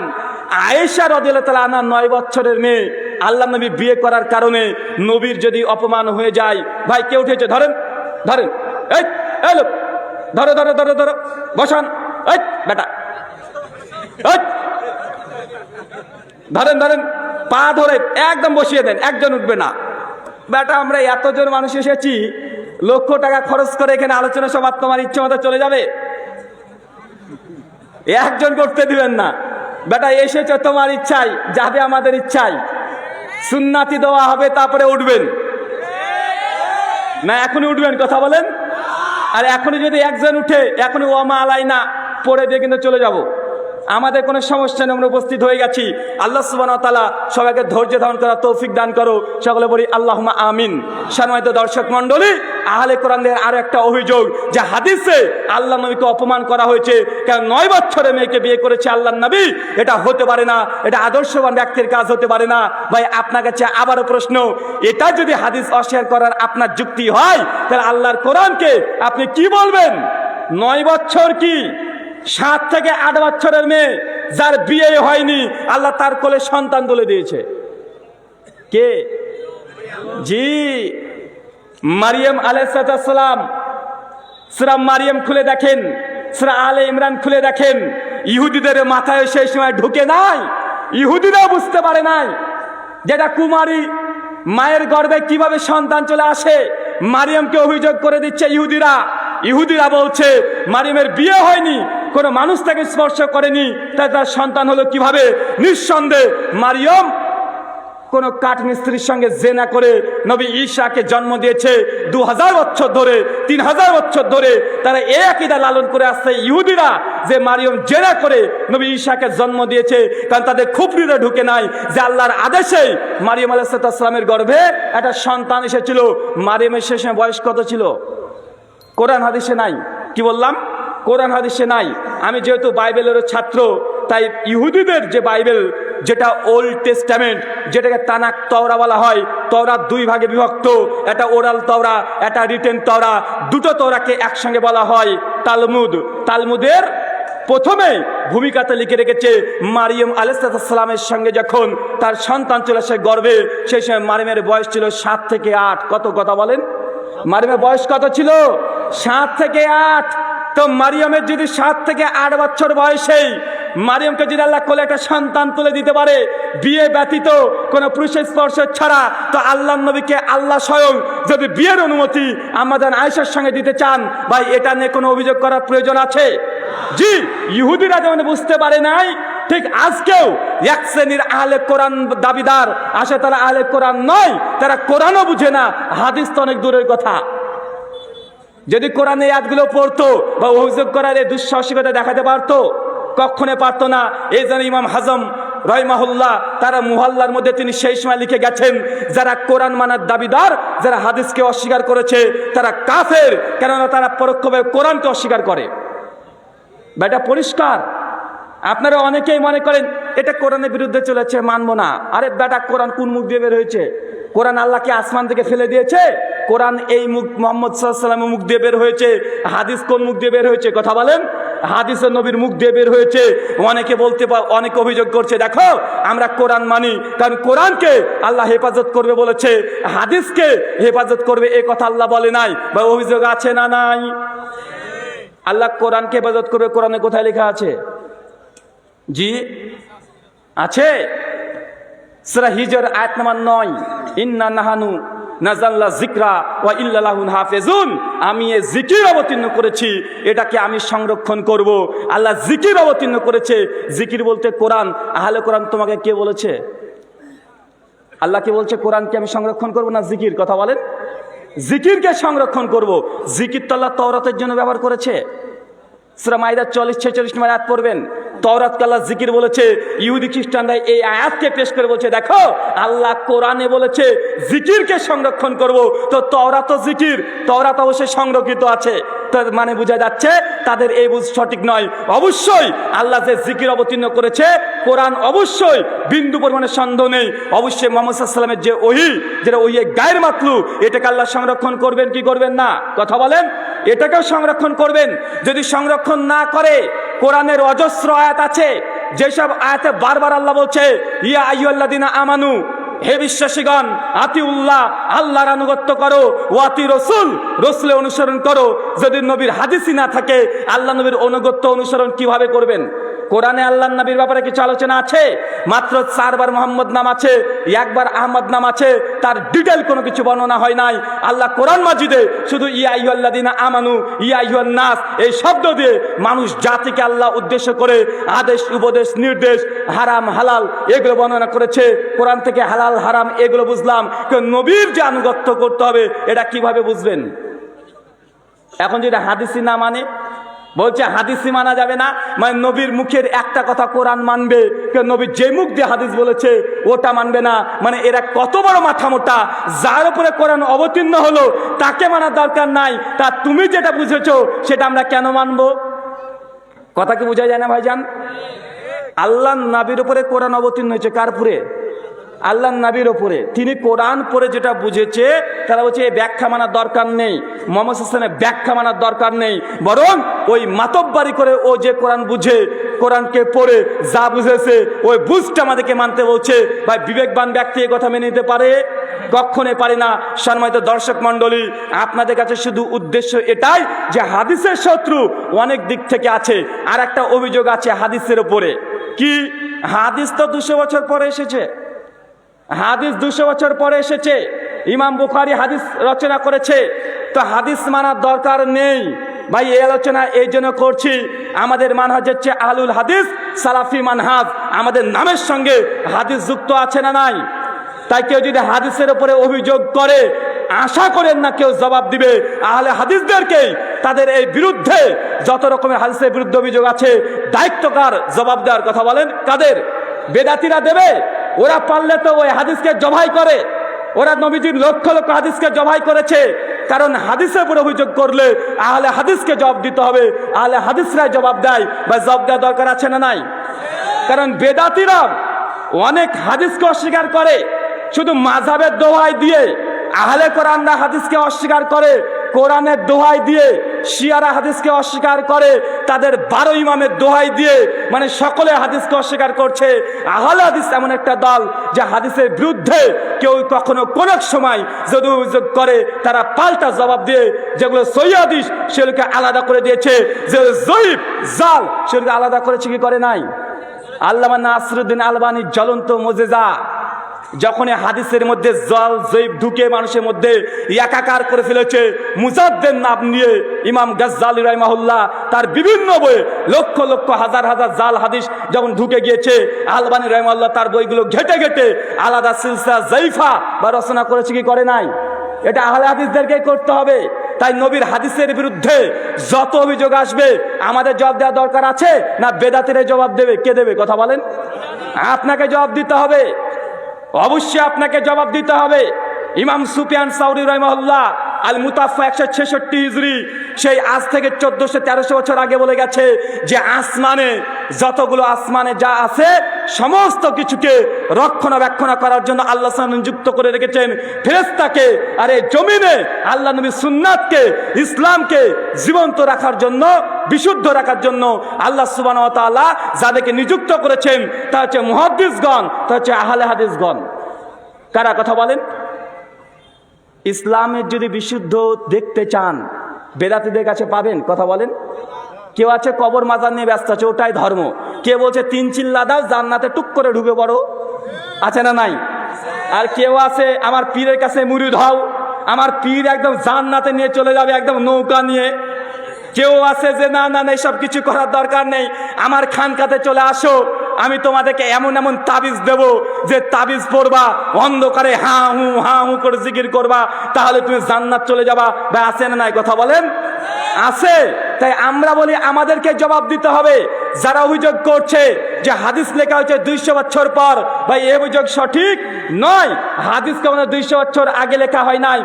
আয়েশা রাদিয়াল্লাহু তাআলা আনহা 9 বছরের মেয়ে, আল্লাহ নবী বিয়ে করার কারণে নবীর যদি অপমান হয়ে যায়, ভাই কে উঠেছে? ধরেন, ধরেন, এই লোক, ধরো ধরো ধরো ধরো, বসান, এই বেটা, ধরেন ধরেন, পা ধরে একদম বসিয়ে দেন, একজন উঠবে না। বেটা, আমরা এতজন মানুষ এসেছি, লক্ষ টাকা খরচ করে এখানে আলোচনা সভা, তোমার ইচ্ছে মতো চলে যাবে? একজন করতে দিবেন না। বেটা, এসেছে তোমার ইচ্ছাই, যাবে আমাদের ইচ্ছাই। সুন্নাতি দেওয়া হবে, তারপরে উঠবেন না? এখনই উঠবেন? কথা বলেন। আর এখনই যদি একজন উঠে, এখনই ওয়ামা আলাইনা পড়ে দিয়ে কিন্তু চলে যাব, আমাদের কোনো সমস্যা নেই, আমরা উপস্থিত হয়ে গেছি। আল্লাহ সুবহানাহু ওয়া তাআলা সবাইকে ধৈর্য ধারণ করার তৌফিক দান করো, সকলে বলি আল্লাহুম্মা আমিন। সম্মানিত দর্শক মণ্ডলী, আহলে কোরআনদের আরো একটা অভিযোগ যে হাদিসে আল্লাহ নবীকে অপমান করা হয়েছে, কারণ 9 বছরের মেয়েকে বিয়ে করেছে আল্লাহর নবী। এটা হতে পারে না, এটা আদর্শবান ব্যক্তির কাজ হতে পারে না। ভাই, আপনার কাছে আবারও প্রশ্ন, এটা যদি হাদিস অস্বীকার করার আপনার যুক্তি হয়, তাহলে আল্লাহর কোরআনকে আপনি কি বলবেন? 9 বছর কি 7 থেকে 8 বছরের মেয়ে, যার বিয়ে হয়নি, আল্লাহ তার কোলে সন্তান তুলে দিয়েছে। কে? জি, মারিয়াম আলাইহিস সালাম। সূরা মারিয়াম খুলে দেখেন, সূরা আলে ইমরান খুলে দেখেন। ইহুদিদের মাথায় সেই সময় ঢুকে নাই, ইহুদিরাও বুঝতে পারে নাই যেটা কুমারী মায়ের গর্ভে কিভাবে সন্তান চলে আসে। মারিয়ামকে অভিযোগ করে দিচ্ছে ইহুদিরা বলছে মারিয়ামের বিয়ে হয়নি, কোনো মানুষ তাকে স্পর্শ করেনি, তার সন্তান হলো কিভাবে? নিঃসন্দেহে মারিয়াম কোন কাঠমিস্ত্রির সঙ্গে জেনা করে নবী ঈসাকে জন্ম দিয়েছে। 2000 বছর ধরে, 3000 বছর ধরে তারা এই আকীদা লালন করে আসছে ইহুদিরা, যে মারিয়াম জেনা করে নবী ঈসাকে জন্ম দিয়েছে। কারণ তাদের খুপরিতে ঢুকে নাই যে আল্লাহর আদেশে মারিয়াম আলাইহিস সালামের গর্ভে একটা সন্তান এসেছিল। মারিয়ামের শেষে বয়স কত ছিল? কোরআন হাদিসে নাই। কি বললাম? কোরআন হাদিসে নাই। আমি যেহেতু বাইবেলেরও ছাত্র, তাই ইহুদিদের যে বাইবেল, যেটা ওল্ড টেস্টামেন্ট, যেটাকে তানাক তওরা বলা হয়, তওরা 2 ভাগে বিভক্ত, একটা ওরাল তওরা, একটা রিটেন তওরা। দুটো তওরাকে একসঙ্গে বলা হয় তালমুদ। তালমুদের প্রথমে ভূমিকাতে লিখে রেখেছে মারিয়াম আলাইহিস সালামের সঙ্গে যখন তার সন্তান চলে আসে গর্ভে, সেই সময় মারিয়ামের বয়স ছিল 7 থেকে 8। কত কথা বলেন? মারিয়ামের বয়স কত ছিল? 7 থেকে 8। তো মারিয়ামের যদি 7 থেকে 8 বছর বয়সেই মারিয়ামকে যদি আল্লাহ কোলে একটা সন্তান তুলে দিতে পারে, বিয়ে ব্যতীত কোনো পুরুষের স্পর্শ ছাড়া, তো আল্লাহ নবীকে আল্লাহ স্বয়ং যদি বিয়ের অনুমতি আমাদের আয়েশার সঙ্গে দিতে চান, ভাই এটা নিয়ে কোনো অভিযোগ করার প্রয়োজন আছে? জি, ইহুদিরা যেমন বুঝতে পারে নাই, ঠিক আজকেও এক শ্রেণীর আহলে কোরআন দাবিদার আসে, তারা আহলে কোরআন নয়, তারা কোরআনও বুঝে না, হাদিস তো অনেক দূরের কথা। যদি কোরআনে আয়াতগুলো পড়তো বা অভিযোগ করার এই দুঃসাহসিকতা দেখাতে পারতো, কখনো পারতো না। এই জন্য ইমাম হাজম রাহিমাহুল্লাহ তারা মুহাল্লার মধ্যে তিনি সেই সময় লিখে গেছেন, যারা কোরআন মানার দাবিদার, যারা হাদিসকে অস্বীকার করেছে, তারা কাফের, কেননা তারা পরোক্ষভাবে কোরআনকে অস্বীকার করে। এটা পরিষ্কার। আপনারা অনেকেই মনে করেন এটা কোরআনের বিরুদ্ধে চলেছে, মানবো না। আরে বেটা, কোরআন কোন মুখ দিয়ে বের হয়েছে? কোরআন আল্লাহকে আসমান থেকে ফেলে দিয়েছে? কোরআন এই মুখ মুহাম্মদ সাল্লাল্লাহু আলাইহি ওয়াসাল্লামের মুখ দিয়ে বের হয়েছে। হাদিস কোন মুখ দিয়ে বের হয়েছে? কথা বলেন। হাদিসের নবীর মুখ দিয়ে বের হয়েছে। অনেকে অভিযোগ করছে, দেখো আমরা কোরআন মানি, কারণ কোরআনকে আল্লাহ হেফাজত করবে বলেছে, হাদিসকে হেফাজত করবে এ কথা আল্লাহ বলে নাই। বা অভিযোগ আছে না নাই? আল্লাহ কোরআনকে হেফাজত করবে, কোরআনে কোথায় লেখা আছে? জি আছে। সূরা হিজর আয়াত নাম্বার 9, ইন্না নাহানু নাযালনা যিকরা ওয়া ইল্লা লাহু হাফিজুন। আমি এই জিকির অবতীর্ণ করেছি, এটাকে আমি সংরক্ষণ করব। আল্লাহ জিকির অবতীর্ণ করেছে। জিকির বলতে কোরআন। আহলে কোরআন তোমাকে কে বলেছে? আল্লাহ কে বলছে কোরআনকে আমি সংরক্ষণ করব না জিকির? কথা বলেন। জিকিরকে সংরক্ষণ করব। জিকির তো আল্লাহ তাওরাতের জন্য ব্যবহার করেছে। সূরা মাইদা 40-46 নম্বর আয়াত পড়বেন। তাওরাতকে আল্লাহ জিকির বলেছে। ইহুদি খ্রিস্টানরা এই আয়াতকে পেশ করে বলছে, দেখো আল্লাহ কোরআনে বলেছে জিকিরকে সংরক্ষণ করব। তো তাওরাত তো জিকির, তাওরাত অবশ্যই সংরক্ষিত আছে। তার মানে বোঝা যাচ্ছে তাদের এই বুঝ সঠিক নয়। অবশ্যই আল্লাহ যে জিকির অবতীর্ণ করেছে, কোরআন অবশ্যই বিন্দু পরিমাণে সন্দেহ নেই। অবশ্যই মুহাম্মদ সাল্লাল্লাহু আলাইহি ওয়াসাল্লামের যে ওহী, যেটা ওহী গায়ের মাতলু, এটাকে আল্লাহ সংরক্ষণ করবেন কি করবেন না? কথা বলেন। এটাকেও সংরক্ষণ করবেন। যদি সংরক্ষণ না করে, কোরআনের অজস্র আয়াত আছে, যেসব আয়াতে বারবার আল্লাহ বলছে ইয়া আইয়ুহাল্লাযীনা আমানু, হে বিশ্বাসীগণ, আতিউল্লাহ, আল্লাহর আনুগত্য করো, ওয়াতি রসুল, রসুলের অনুসরণ করো। যদি নবীর হাদিসই না থাকে, আল্লাহ নবীর অনুগত্য অনুসরণ কিভাবে করবেন? কোরআনে আল্লাহ নবীর ব্যাপারে কিছু আলোচনা আছে, মাত্র 4 বার মোহাম্মদ নাম আছে, 1 বার আহমদ নাম আছে, তার ডিটেল কোনো কিছু বর্ণনা হয় নাই। আল্লাহ কোরআন মাজিদে শুধু ইয়া আইয়ুহাল্লাযীনা আমানু, ইয়া আইয়ুহান নাস এই শব্দ দিয়ে মানুষ জাতিকে আল্লাহ উদ্দেশ্য করে আদেশ, উপদেশ, নির্দেশ, হারাম হালাল এগুলো বর্ণনা করেছে। কোরআন থেকে হালাল হারাম এগুলো বুঝলাম, কিন্তু নবীর যে আনুগত্য করতে হবে এটা কিভাবে বুঝবেন? এখন যেটা হাদিসই না মানে, বলছে হাদিসই মানা যাবে না, মানে নবীর মুখের একটা কথা কোরআন মানবে, নবীর যে মুখ দিয়ে হাদিস বলেছে ওটা মানবে না। মানে এরা কত বড় মাথা মোটা, যার উপরে কোরআন অবতীর্ণ হলো তাকে মানার দরকার নাই, তা তুমি যেটা বুঝেছো সেটা আমরা কেন মানবো? কথা কি বোঝা যায় না ভাইজান? আল্লাহ নবীর উপরে কোরআন অবতীর্ণ হয়েছে, কার উপরে? আল্লাহ নবীর ওপরে। তিনি কোরআন পড়ে যেটা বুঝেছে, তারা বলছে এই ব্যাখ্যা মানার দরকার নেই, মুহাম্মদ সাল্লাল্লাহু আলাইহি ওয়াসাল্লামের ব্যাখ্যা মানার দরকার নেই, বরং ওই মাতব্বারি করে ও যে কোরআন বুঝে, কোরআনকে পড়ে যা বুঝেছে ওই বুঝটা আমাদেরকে মানতে বলছে। ভাই বিবেকবান ব্যক্তি এই কথা মেনে নিতে পারে? কখনোই পারি না। সম্মানিত দর্শক মণ্ডলী, আপনাদের কাছে শুধু উদ্দেশ্য এটাই যে হাদিসের শত্রু অনেক দিক থেকে আছে। আর একটা অভিযোগ আছে হাদিসের উপরে, কি? হাদিস তো 200 বছর পরে এসেছে। হাদিস 200 বছর পরে এসেছে। ইমাম বুখারী হাদিস রচনা করেছে, তো হাদিস মানার দরকার নেই। ভাই, এই আলোচনা এই জন্য করছি, আমাদের মানহাজ হচ্ছে আহলুল হাদিস সালাফি মানহাজ। আমাদের নামের সঙ্গে হাদিস যুক্ত আছে না নাই? তাই কেউ যদি হাদিসের উপরে অভিযোগ করে, আশা করেন না কেউ জবাব দিবে। আহলে হাদিসদেরকেই তাদের এই বিরুদ্ধে যত রকমের হাদিসের বিরুদ্ধে অভিযোগ আছে, দায়িত্বকার জবাব দেওয়ার কথা বলেন কাদের? বেদাতিরা দেবে। ওরা পারলে তো ওই হাদিসকে জবাই করে। ওরা নবীজির লক্ষ লক্ষ হাদিসকে জবাই করেছে। কারণ হাদিসের উপর অভিযোগ করলে আহলে হাদিসকে জবাব দিতে হবে। আহলে হাদিসরাই জবাব দেয়, বা জবাব দেওয়া দরকার আছে না নাই? কারণ বেদাতিরা অনেক হাদিসকে অস্বীকার করে শুধু মাযহাবের দোহাই দিয়ে। আহলে কোরআনরা হাদিসকে অস্বীকার করে কোরআনের দোহাই দিয়ে। শিয়ারা হাদিসকে অস্বীকার করে তাদের 12 ইমামের দোহাই দিয়ে। মানে সকলে হাদিসকে অস্বীকার করছে। আহলে হাদিস এমন একটা দল যে হাদিসের বিরুদ্ধে কেউ কখনো কোন সময় যদি অভিযোগ করে, তারা পাল্টা জবাব দিয়ে যেগুলো সহিহ হাদিস সেগুলোকে আলাদা করে দিয়েছে, যে জয়ীফ জাল সেগুলোকে আলাদা করেছে কি করে নাই? আল্লামা নাসিরউদ্দিন আলবানীর জ্বলন্ত মুজিজা, যখন হাদিসের মধ্যে জল জৈব ঢুকে মানুষের মধ্যে একাকার করে ফেলেছে, মুজাদ্দের নাম নিয়ে ইমাম গাজ্জালি রাহিমাহুল্লাহ তার বিভিন্ন বইয়ে লক্ষ লক্ষ হাজার হাজার জাল হাদিস যখন ঢুকে গিয়েছে, আলবানী রাহিমাহুল্লাহ তার বইগুলো ঘেটে ঘেটে আলাদা সিলসিলা জাইফা বা রচনা করেছে কি করে নাই? এটা আহলে হাদিসদেরকে করতে হবে। তাই নবীর হাদিসের বিরুদ্ধে যত অভিযোগ আসবে আমাদের জবাব দেওয়া দরকার আছে না বেদাতিরা জবাব দেবে? কে দেবে? কথা বলেন। আপনাকে জবাব দিতে হবে, অবশ্যই আপনাকে জবাব দিতে হবে। ইমাম সুফিয়ান সাউরি রাহিমাহুল্লাহ আল মুতাফা 166 হিজরি, সেই আজ থেকে 1400-1300 বছর আগে বলে গেছে যে আসমানে যতগুলো আসমানে যা আছে সমস্ত কিছুকে রক্ষণাবেক্ষণ করার জন্য আল্লাহ নিযুক্ত করে রেখেছেন ফেরেশতাকে। আর এই জমিনে আল্লাহ নবীর সুন্নাতকে, ইসলামকে জীবন্ত রাখার জন্য, বিশুদ্ধ রাখার জন্য আল্লাহ সুবহানাহু ওয়া তাআলা যাদেরকে নিযুক্ত করেছেন তা হচ্ছে মুহাদ্দিসগণ, তা হচ্ছে আহলে হাদিসগণ। কারা? কথা বলেন। ইসলামের যদি বিশুদ্ধ দেখতে চান বেদাতিদের কাছে পাবেন? কথা বলেন। কেউ আছে কবর মাজার নিয়ে ব্যস্ত আছে, ওটাই ধর্ম। কে বলছে 3 চিল্লা দাও জান্নাতে টুক করে ঢুকে পড়ো, আছে না নাই? আর কেউ আছে আমার পীরের কাছে মুরিদ হও, আমার পীর একদম জান্নাতে নিয়ে চলে যাবে একদম নৌকা নিয়ে। কেউ আছে যে না না এসব কিছু করার দরকার নেই, আমার খানকাতে চলে আসো, আমি তোমাদেরকে এমন এমন তাবিজ দেব যে তাবিজ পড়বা, অন্ধকারে হা হু করে জিকির করবা, তাহলে তুমি জান্নাত চলে যাবা। বা আছে না নাই? কথা বলেন। আছে। তাই আমরা বলি আমাদেরকে জবাব দিতে হবে। যারা অভিযোগ করছে যে হাদিস লেখা হয়েছে 200 বছর পর, ভাই এই অভিযোগ সঠিক নয়। হাদিস কেমন 200 বছর আগে লেখা হয় নাই,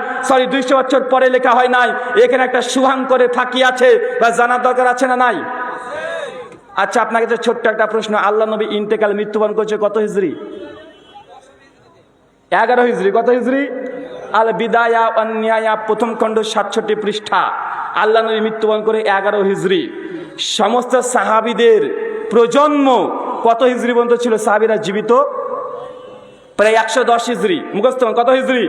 200 বছর পরে লেখা হয় নাই। এখানে একটা সুহাঙ্করে ফাঁকি আছে, বা জানার দরকার আছে না নাই? আচ্ছা, আপনাকে যে ছোট্ট একটা প্রশ্ন, আল্লাহ নবী ইন্তেকাল মৃত্যুবরণ করেছে কত হিজরি? 11 হিজরি। কত হিজরি? আল বিদায়া ওয়ান নিহায়া প্রথম খণ্ড 67 পৃষ্ঠা। আল্লাহ নবী মৃত্যুবরণ করে 11 হিজরি। সমস্ত সাহাবীদের প্রজন্ম কত হিজরি পর্যন্ত ছিল? সাহাবীরা জীবিত প্রায় 110 হিজরি। মুখস্থ কত হিজরি?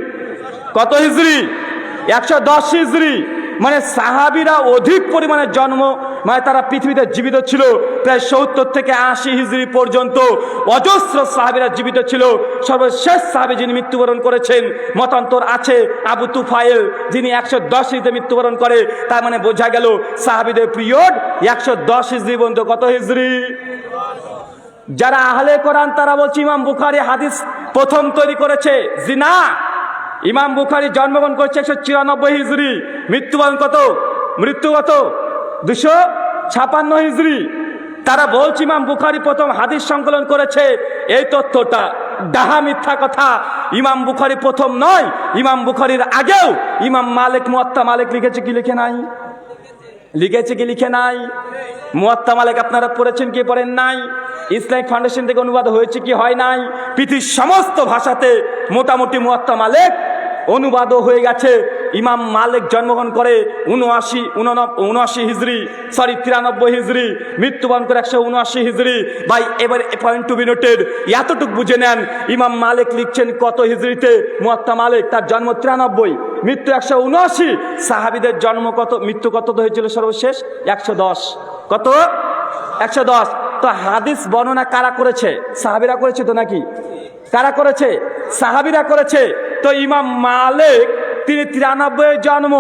কত হিজরি? 110 হিজরি। মানে সাহাবীরা অধিক পরিমাণে জন্ম, মানে তারা পৃথিবীতে জীবিত ছিল প্রায় 70 থেকে 80 হিজরি পর্যন্ত। অজস্র সাহাবীরা জীবিত ছিল। সর্বশেষ সাহাবী যিনি মৃত্যুবরণ করেছেন, মতান্তর আছে, আবু তুফাইল, যিনি 110 হিজরিতে মৃত্যুবরণ করে। তার মানে বোঝা গেল সাহাবীদের পিরিয়ড 110 হিজরি পর্যন্ত। কত হিজরি? যারা আহলে কোরআন তারা বলছে ইমাম বুখারী হাদিস প্রথম তৈরি করেছে। জি না, ইমাম বুখারী জন্মগ্রহণ করছে 194 হিজরি, মৃত্যুবরণ কত? মৃত্যু কত? 256 হিজরি। তারা বলছে ইমাম বুখারী প্রথম হাদিস সংকলন করেছে। এই তথ্যটা ডাহা মিথ্যা কথা। ইমাম বুখারী প্রথম নয়, ইমাম বুখারীর আগেও ইমাম মালিক মুয়াত্তা মালিক লিখেছে কি লিখে নাই? লিখেছে কি লিখে নাই? মুয়াত্তা মালিক আপনারা পড়েছেন কি পড়েন নাই? ইসলামিক ফাউন্ডেশন থেকে অনুবাদ হয়েছে কি হয় নাই? পৃথিবীর সমস্ত ভাষাতে মোটামুটি মুয়াত্তা মালিক অনুবাদও হয়ে গেছে। ইমাম মালিক জন্মগ্রহণ করে 79 হিজরি, 93 হিজরি, মৃত্যুবরণ করে 179 হিজরি। ভাই এবার পয়েন্ট টু বি নোটেড, এতটুকু বুঝে নেন ইমাম মালিক লিখছেন কত হিজরিতে? মুয়াত্তা মালিক, তার জন্ম 93, মৃত্যু 179। সাহাবিদের জন্ম কত, মৃত্যু কত হয়েছিল সর্বশেষ? 110। কত? 110। তো হাদিস বর্ণনা কারা করেছে? সাহাবিরা করেছে তো নাকি? কারা করেছে? সাহাবিরা করেছে। তো ইমাম মালিক তিনি 93 জন্ম,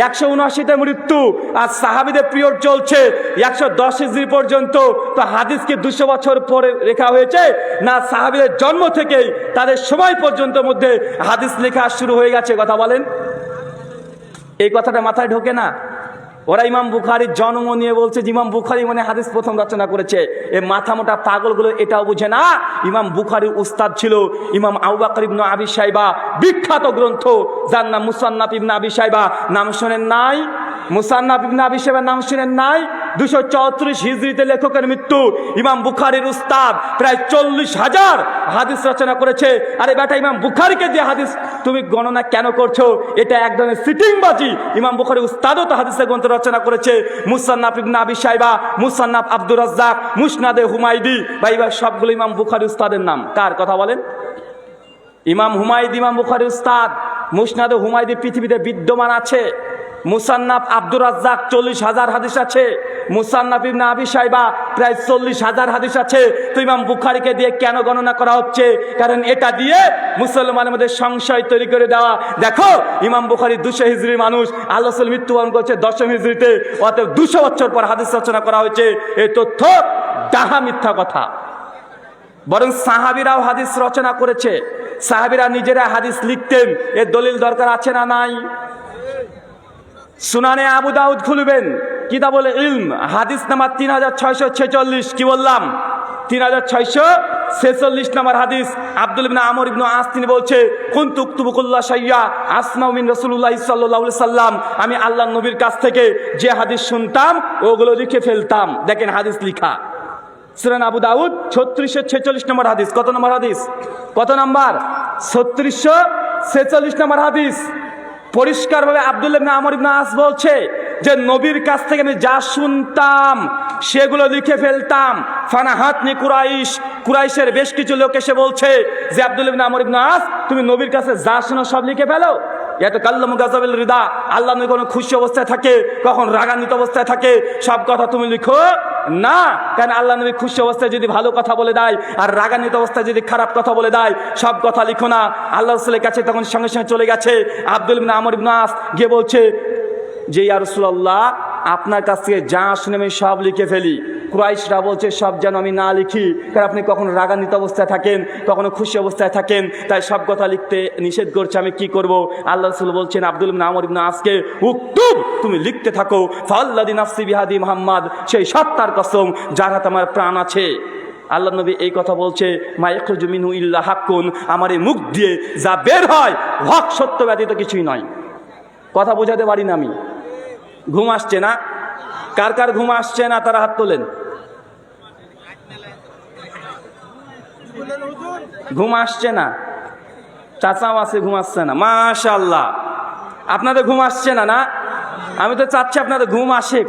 179তে মৃত্যু, আর সাহাবিদের পিরিয়ড চলছে 110 হিজরি পর্যন্ত। তো হাদিসকে 200 বছর পরে লেখা হয়েছে না সাহাবিদের জন্ম থেকেই তাদের সময় পর্যন্ত মধ্যে হাদিস লেখা শুরু হয়ে গেছে? কথা বলেন, এই কথাটা মাথায় ঢোকে না? ওরা ইমাম বুখারীর জন্ম নিয়ে বলছে যে ইমাম বুখারী মানে হাদিস প্রথম রচনা করেছে। এই মাথা মোটা পাগলগুলো এটাও বুঝে না ইমাম বুখারীর উস্তাদ ছিল ইমাম আবু বকর ইবনে আবি শাইবা, বিখ্যাত গ্রন্থ যার নাম মুসান্নাফ ইবনে আবি শাইবা। নাম শোনেন নাই? মুসান্নাফ ইবনে আবি শাইবার নাম শুনেন নাই? 234 হিজরিতে লেখকের মৃত্যু। ইমাম বুখারীর উস্তাদ প্রায় 40,000 হাদিস রচনা করেছে। আরে বেটা, ইমাম বুখারীকে দিয়ে হাদিস তুমি গণনা কেন করছো? এটা এক ধরনের সিটিংবাজি। ইমাম বুখারী উস্তাদও তো হাদিসের গ্রন্থ রচনা করেছে। মুসান্নাফ ইবনে আবি শাইবা, মুসান্নাফ আব্দুর রাজ্জাক, মুসনাদে হুমায়দি, ভাই এবার সবগুলো ইমাম বুখারী উস্তাদের নাম। কার কথা বলেন? ইমাম হুমায়দি ইমাম বুখারী উস্তাদ। মুসনাদে হুমায়দি পৃথিবীতে বিদ্যমান আছে। মুসান্নাফ আব্দুর রাজ্জাক 40,000 হাদিস আছে। মুসান্নাফ ইবনে আবি শাইবা প্রায় 40,000 হাদিস আছে। তো ইমাম বুখারীকে দিয়ে কেন গণনা করা হচ্ছে? কারণ এটা দিয়ে মুসলমানের মধ্যে সংশয় তৈরি করে দেওয়া। দেখো ইমাম বুখারী 200 হিজরির মানুষ, আল্লাহ রাসূল মৃত্যুবরণ করেছে 10 হিজরিতে, অতএব 200 বছর পর হাদিস রচনা করা হয়েছে। এই তথ্য ডাহা মিথ্যা কথা। বরং সাহাবীরাও হাদিস রচনা করেছে, সাহাবীরা নিজেরা হাদিস লিখতেন। এর দলিল দরকার আছে না নাই? সুনানে আবু দাউদ খুলবেন, কিতাবুল ইলম, হাদিস নাম্বার 3646। কি বললাম? 3646 নম্বর হাদিস। আব্দুল ইবনে আমর ইবনে আস তিনি বলছে, কুনতু উকতুবু কুল্লা শাইয়া আসমাউ মিন রাসূলুল্লাহ সাল্লাল্লাহু আলাইহি সাল্লাম, আমি আল্লাহর নবীর কাছ থেকে যে হাদিস শুনতাম ওগুলো লিখে ফেলতাম। দেখেন হাদিস লিখা, সুনান আবু দাউদ 3646 নম্বর হাদিস। কত নম্বর হাদিস? কত নম্বর? 3646 নম্বর হাদিস। পরিষ্কারভাবে আব্দুল্লাহ ইবনে আমর ইবনে আস বলছে যে নবীর কাছ থেকে আমি যা শুনতাম সেগুলো লিখে ফেলতাম। ফানাহাতনি কুরাইশ, কুরাইশের বেশ কিছু লোক এসে বলছে যে আব্দুল্লাহ ইবনে আমর ইবনে আস, তুমি নবীর কাছে যা শোনো সব লিখে ফেলো। এত কাল্লামু গাযাবিল রিদা, আল্লাহ নবী কোনো খুশি অবস্থায় থাকে, কখন রাগান্বিত অবস্থায় থাকে, সব কথা তুমি লিখো না। কেন? আল্লাহ নবী খুশি অবস্থায় যদি ভালো কথা বলে দেয় আর রাগান্বিত অবস্থায় যদি খারাপ কথা বলে দেয়, সব কথা লিখো না। আল্লাহ রাসূলের কাছে তখন সঙ্গে সঙ্গে চলে গেছে আব্দুল ইবনে আমর ইবনে আস, গিয়ে বলছে যে ইয়া রাসূলুল্লাহ, আপনার কাছ থেকে যা শুনে আমি সব লিখে ফেলি। কুরাইশরা বলছে সব যেন আমি না লিখি, কারণ আপনি কখনো রাগান্বিত অবস্থায় থাকেন, কখনো খুশি অবস্থায় থাকেন, তাই সব কথা লিখতে নিষেধ করছে, আমি কি করব? আল্লাহ রাসূল বলছেন আব্দুল ইবনে আমর ইবনে আসকে, উক্তুব, তুমি লিখতে থাকো। ফাল্লাযী নাফসি বিহাদি মুহাম্মদ, সেই সত্তার কসম যার হাতে আমার প্রাণ আছে। আল্লাহ নবী এই কথা বলছে, মা ইয়াখরুজু মিনহু ইল্লা হাক্কুন, আমার এই মুখ দিয়ে যা বের হয় হক সত্য ব্যতীত কিছুই নয়। কথা বোঝাতে পারি না আমি? ঘুম আসছে না? কার কার ঘুম আসছে না তারা হাত তোলেন। ঘুম আসছে না? চাচাও আছে, ঘুম আসছে না? মাশাআল্লাহ, আপনাদের ঘুম আসছে না? না, আমি তো চাচ্ছি আপনাদের ঘুম আসে।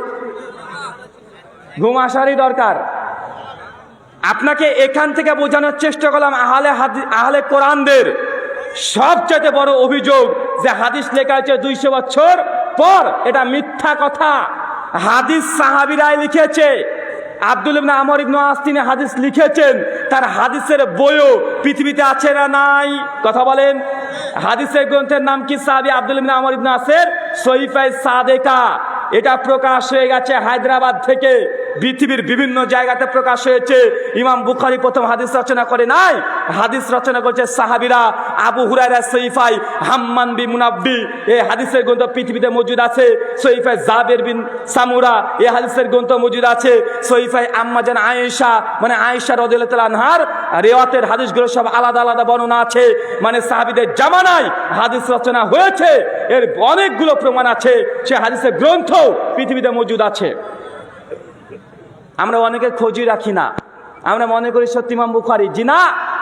ঘুম আসারই দরকার। আপনাকে এখান থেকে বোঝানোর চেষ্টা করলাম আহলে কোরআনদের সবচেয়ে বড় অভিযোগ যে হাদিস লেখা হয়েছে 200 বছর পর, এটা মিথ্যা কথা। হাদিস সাহাবীরাই লিখেছে। আব্দুল ইবনে আমর ইবনে আস তিনি হাদিস লিখেছেন, তার হাদিসের বইও পৃথিবীতে আছে না নাই? কথা বলেন। হাদিসের গ্রন্থের নাম কি? সাহাবী আব্দুল ইবনে আমর ইবনে আসের সহিফায়ে সাদেকা। এটা প্রকাশ হয়ে গেছে হায়দ্রাবাদ থেকে, পৃথিবীর বিভিন্ন জায়গাতে প্রকাশ হয়েছে। ইমাম বুখারী প্রথম হাদিস রচনা করে নাই, হাদিস রচনা করেছে সাহাবীরা। আবু হুরায়রা সহিফাই হাম্মান বিন মুনাব্বি, এই হাদিসের গ্রন্থ পৃথিবীতে মজুদ আছে। সহিফাই জাবের বিন সামুরা, এই হাদিসের গ্রন্থ মজুদ আছে। সহিফাই আম্মা জান আয়েশা, মানে আয়েশা রাদিয়াল্লাহু তাআলা আনহার রিওয়ায়াতের হাদিসগুলো সব আলাদা আলাদা বর্ণনা আছে। মানে সাহাবীদের জামানায় হাদিস রচনা হয়েছে, এর অনেকগুলো প্রমাণ আছে। সে হাদিসের গ্রন্থ পৃথিবীতে মজুদ আছে। আমরা অনেকে খোঁজই রাখি না, আমরা মনে করি সত্যি ইমাম বুখারী। জি না,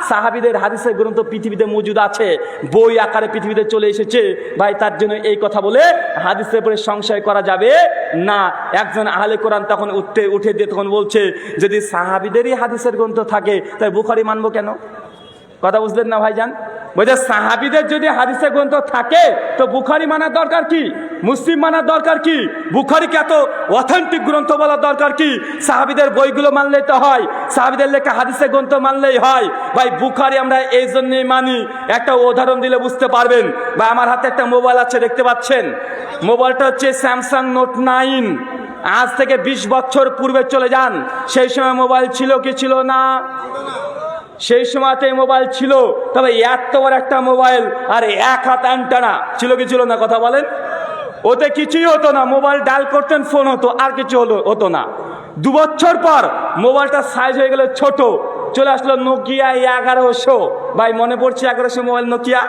সাহাবীদের হাদিসের গ্রন্থ পৃথিবীতে মজুদ আছে, বই আকারে পৃথিবীতে চলে এসেছে ভাই। তার জন্য এই কথা বলে হাদিসের উপরে সংশয় করা যাবে না। একজন আহলে কোরআন তখন উঠে দিয়ে তখন বলছে, যদি সাহাবীদেরই হাদিসের গ্রন্থ থাকে তাই বুখারী মানবো কেন? কথা বুঝলেন না ভাইজান? বলছে সাহাবীদের যদি হাদিসের গ্রন্থ থাকে তো বুখারী মানার দরকার কি, মুসলিম মানার দরকার কি, বুখারীকে এত অথেন্টিক গ্রন্থ বলার দরকার কি? সাহাবীদের বইগুলো মানলেই তো হয়, সাহাবীদের লেখা হাদিসের গ্রন্থ মানলেই হয় ভাই। বুখারী আমরা এই জন্যই মানি, একটা উদাহরণ দিলে বুঝতে পারবেন। বা আমার হাতে একটা মোবাইল আছে, দেখতে পাচ্ছেন, মোবাইলটা হচ্ছে স্যামসাং নোট 9। আজ থেকে 20 বছর পূর্বে চলে যান, সেই সময় মোবাইল ছিল কি ছিল না? সেই সময়তে মোবাইল ছিল, তবে এত বড় একটা মোবাইল আর এক হাত অ্যান্টেনা ছিল কি ছিল না? কথা বলেন। ওতে কিছুই হতো না, মোবাইল ডায়াল করতেন, ফোন হতো, আর কিছু হতো না। 2 বছর পর মোবাইলটা সাইজ হয়ে গেল ছোট, চলে আসলো নোকিয়া 1100। ভাই মনে পড়ছে 1100 মোবাইল নোকিয়া?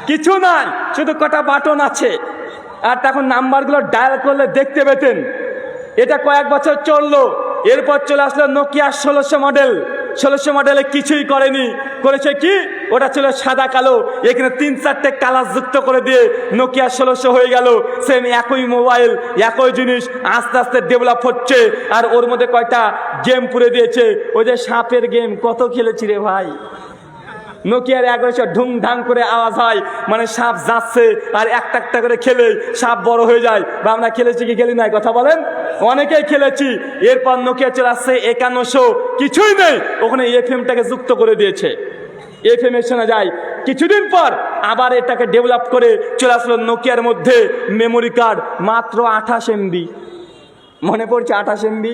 কিছু নাই, শুধু কটা বাটন আছে, আর তখন নাম্বারগুলো ডায়াল করলে দেখতে পেতেন। এটা কয়েক বছর চললো, এরপর চলে আসলো নোকিয়া 1600 মডেল। 1600 মডেলে কিছুই করেনি, করেছে কি, ওটা ছিল সাদা কালো, এখানে 3-4টে কালার যুক্ত করে দিয়ে নোকিয়া 1600 হয়ে গেল। সেম একই মোবাইল, একই জিনিস, আস্তে আস্তে ডেভেলপ হচ্ছে। আর ওর মধ্যে কয়টা গেম পুরে দিয়েছে, ওই যে সাপের গেম, কত খেলেছি রে ভাই। নোকিয়ার 1100 ঢুং ঢাং করে আওয়াজ হয়, মানে সাপ যাচ্ছে আর একটা একটা করে খেলে সাপ বড় হয়ে যায়। বা আমরা খেলেছি কি খেলি নাই? কথা বলেন। অনেকেই খেলেছি। এরপর নোকিয়া চলে আসছে 5100, কিছুই নেই, ওখানে এফএমটাকে যুক্ত করে দিয়েছে, এফএম এ শোনা যায়। কিছুদিন পর আবার এটাকে ডেভেলপ করে চলে আসলো নোকিয়ার মধ্যে মেমোরি কার্ড মাত্র 28 MB। মনে পড়ছে 28 MB,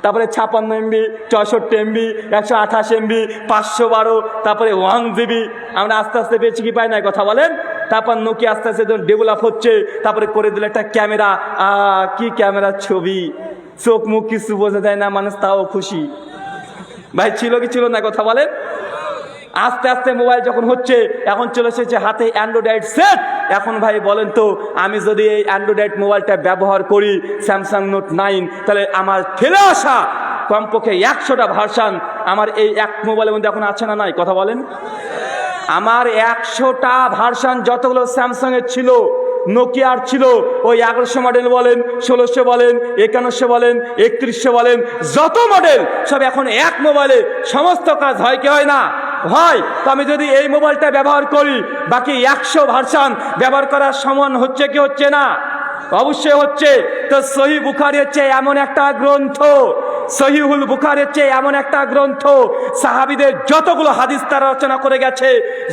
তারপরে 56 MB, 64 MB, 128 MB, 512, তারপরে 1 GB। আমরা আস্তে আস্তে পেয়েছি কি পাই নাই? কথা বলেন। তারপর নোকিয়া আস্তে আস্তে ডেভেলপ হচ্ছে, তারপরে করে দিল একটা ক্যামেরা। কি ক্যামেরা, ছবি, চোখ মুখ কিছু বোঝা যায় না, মানুষ তাও খুশি। ভাই ছিল কি ছিল না? কথা বলেন। আস্তে আস্তে মোবাইল যখন হচ্ছে, এখন চলে এসেছে হাতে অ্যান্ড্রয়েড সেট। এখন ভাই বলেন তো, আমি যদি এই অ্যান্ড্রয়েড মোবাইলটা ব্যবহার করি, স্যামসাং নোট 9, তাহলে আমার ফেলে আসা কমপক্ষে 100টা ভার্সান আমার এই এক মোবাইলের মধ্যে এখন আছে না নাই? কথা বলেন। আমার 100টা ভার্সান যতগুলো স্যামসাংয়ের ছিল, নোকিয়ার ছিল, ওই 1100 মডেল বলেন, 1600 বলেন, 5100 বলেন, 3100 বলেন, যত মডেল সব এখন এক মোবাইলে সমস্ত কাজ হয় কি হয় না? হয়। তো আমি যদি এই মোবাইলটা ব্যবহার করি, বাকি 100 ভার্সান ব্যবহার করার সমান হচ্ছে কি হচ্ছে না? অবশ্যই হচ্ছে। তো সহিহ বুখারী হচ্ছে এমন একটা গ্রন্থ, সহিহুল বুখারী হচ্ছে এমন একটা গ্রন্থ, সাহাবীদের যতগুলো হাদিস তারা রচনা করে গেছে,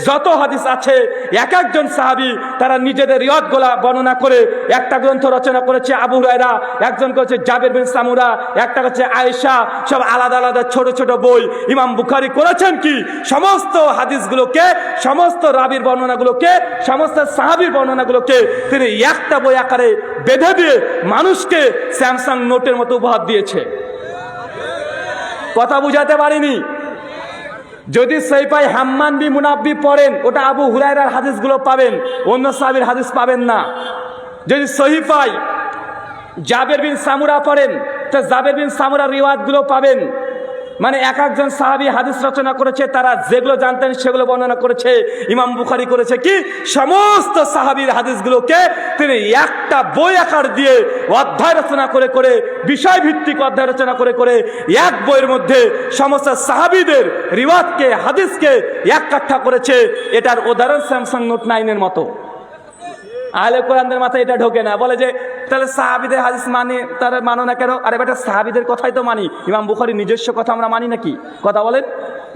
যত হাদিস আছে, এক একজন সাহাবী তারা নিজেদের রিওয়ায়াতগুলো বর্ণনা করে একটা গ্রন্থ রচনা করেছে। আবু হুরায়রা, একজন করেছে জাবের বিন সামুরা, একটা হচ্ছে আয়েশা, সব আলাদা আলাদা ছোট ছোট বই। ইমাম বুখারী করেছেন কি, সমস্ত হাদিসগুলোকে, সমস্ত রাবীর বর্ণনাগুলোকে, সমস্ত সাহাবীর বর্ণনাগুলোকে তিনি একটা বই আকারে বেঁধে দিয়ে মানুষকে স্যামসাং নোটের মতো উপহার দিয়েছে। কথা বুঝাতে পারিনি? যদি সহিহ হাম্মান বি মুনাব্বি পড়েন, ওটা আবু হুরায়রার হাদিসগুলো পাবেন, অন্য সাহাবীর হাদিস পাবেন না। যদি সহিহ জাবের বিন সামুরা পড়েন, তো জাবের বিন সামুরার রিওয়ায়াতগুলো পাবেন। মানে এক একজন সাহাবী হাদিস রচনা করেছে, তারা যেগুলো জানতেন সেগুলো বর্ণনা করেছে। ইমাম বুখারী করেছে কি, সমস্ত সাহাবীর হাদিসগুলোকে তিনি একটা বই আকার দিয়ে অধ্যায় রচনা করে করে, বিষয়ভিত্তিক অধ্যায় রচনা করে করে এক বইয়ের মধ্যে সমস্ত সাহাবীদের রিওয়ায়াতকে, হাদিসকে এক কাঠা করেছে। এটার উদাহরণ স্যামসাং নোট 9-এর মতো। আহলে কোরআনদের মাথায় এটা ঢোকে না, বলে যে তাহলে সাহাবীদের হাদিস মানে তারা মানো না কেন? আরে বেটা, সাহাবীদের কথাই তো মানি। ইমাম বুখারীর নিজস্ব কথা আমরা মানি নাকি? কথা বলেন।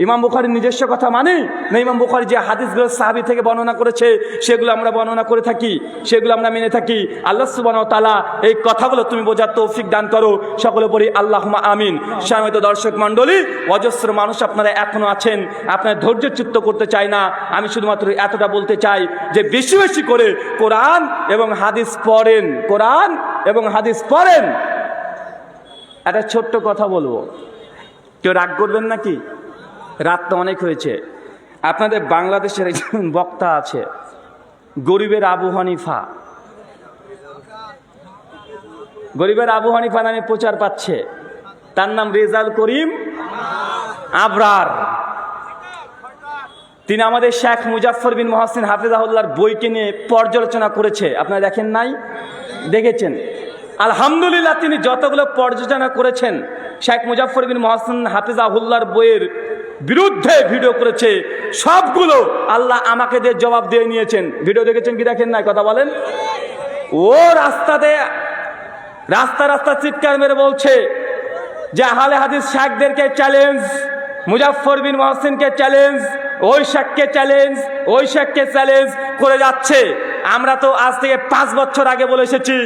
ইমাম বুখারীর নিজস্ব কথা মানি না? ইমাম বুখারী যে হাদিসগুলো সাহাবী থেকে বর্ণনা করেছে সেগুলো আমরা বর্ণনা করে থাকি, সেগুলো আমরা মেনে থাকি। আল্লাহ সুবহানাহু ওয়া তাআলা এই কথাগুলো তুমি বোঝার তৌফিক দান করো, সকলে পড়ি আল্লাহুম্মা আমিন। সম্মানিত দর্শক মণ্ডলী, অজস্র মানুষ আপনারা এখনো আছেন, আপনার ধৈর্যচ্যুত করতে চাই না। আমি শুধুমাত্র এতটা বলতে চাই যে বেশি বেশি করে কোরআন এবং হাদিস পড়েন, কোরআন এবং হাদিস পড়েন। একটা ছোট্ট কথা বলবো, কেউ রাগ করবেন নাকি? রাত তো অনেক হয়েছে। আপনাদের বাংলাদেশের একজন বক্তা আছে, গরিবের আবু হানিফা, গরিবের আবু হানিফা নামে প্রচার পাচ্ছে। তার নাম রেজাল করিম আবরার। তিনি আমাদের শেখ মুজাফফর বিন মহসিন হাফিজাহুল্লাহর বইকে নিয়ে পর্যালোচনা করেছে, আপনারা দেখেন নাই? দেখেছেন? আলহামদুলিল্লাহ, তিনি যতগুলো পর্যালোচনা করেছেন শেখ মুজাফফর বিন মহসিন হাফিজাহুল্লাহর বইয়ের বিরুদ্ধে ভিডিও করেছে, সবগুলো আল্লাহ আমাকে দিয়ে জবাব দিয়ে নিয়েছেন। ভিডিও দেখেছেন কি দেখেন নাই? কথা বলেন। ও রাস্তা রাস্তা চিৎকার মেরে বলছে যে আহলে হাদিস শেখদেরকে চ্যালেঞ্জ, মুজাফফর বিন মহসিনকে চ্যালেঞ্জ, ওই শেখকে চ্যালেঞ্জ, ওই শেখকে চ্যালেঞ্জ করে যাচ্ছে। আমরা তো আজ থেকে 5 বছর আগে বলে এসেছি,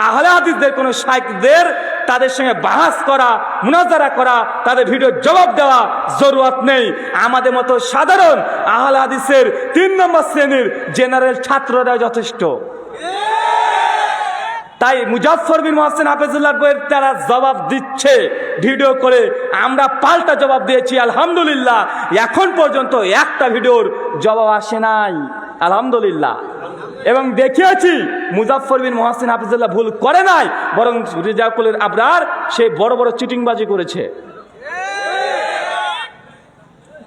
আহলে হাদিসদের কোনো শেখদের তাদের সঙ্গে বাহাস করা, মুনাজারা করা, তাদের ভিডিওর জবাব দেওয়া জরুরত নেই। আমাদের মতো সাধারণ আহলে হাদিসের 3 নম্বর শ্রেণীর জেনারেল ছাত্ররা যথেষ্ট। তাই মুজাফফর বিন মহসিন হাফিজুল্লাহর বইয়ের তারা জবাব দিচ্ছে ভিডিও করে, আমরা পাল্টা জবাব দিয়েছি। আলহামদুলিল্লাহ, এখন পর্যন্ত একটা ভিডিওর জবাব আসে নাই, আলহামদুলিল্লাহ। এবং দেখিয়েছি মুজাফফর বিন মহসিন হাফিজুল্লাহ ভুল করে নাই, বরং রিজাকুলের আবরার সে বড় বড় চিটিংবাজি করেছে।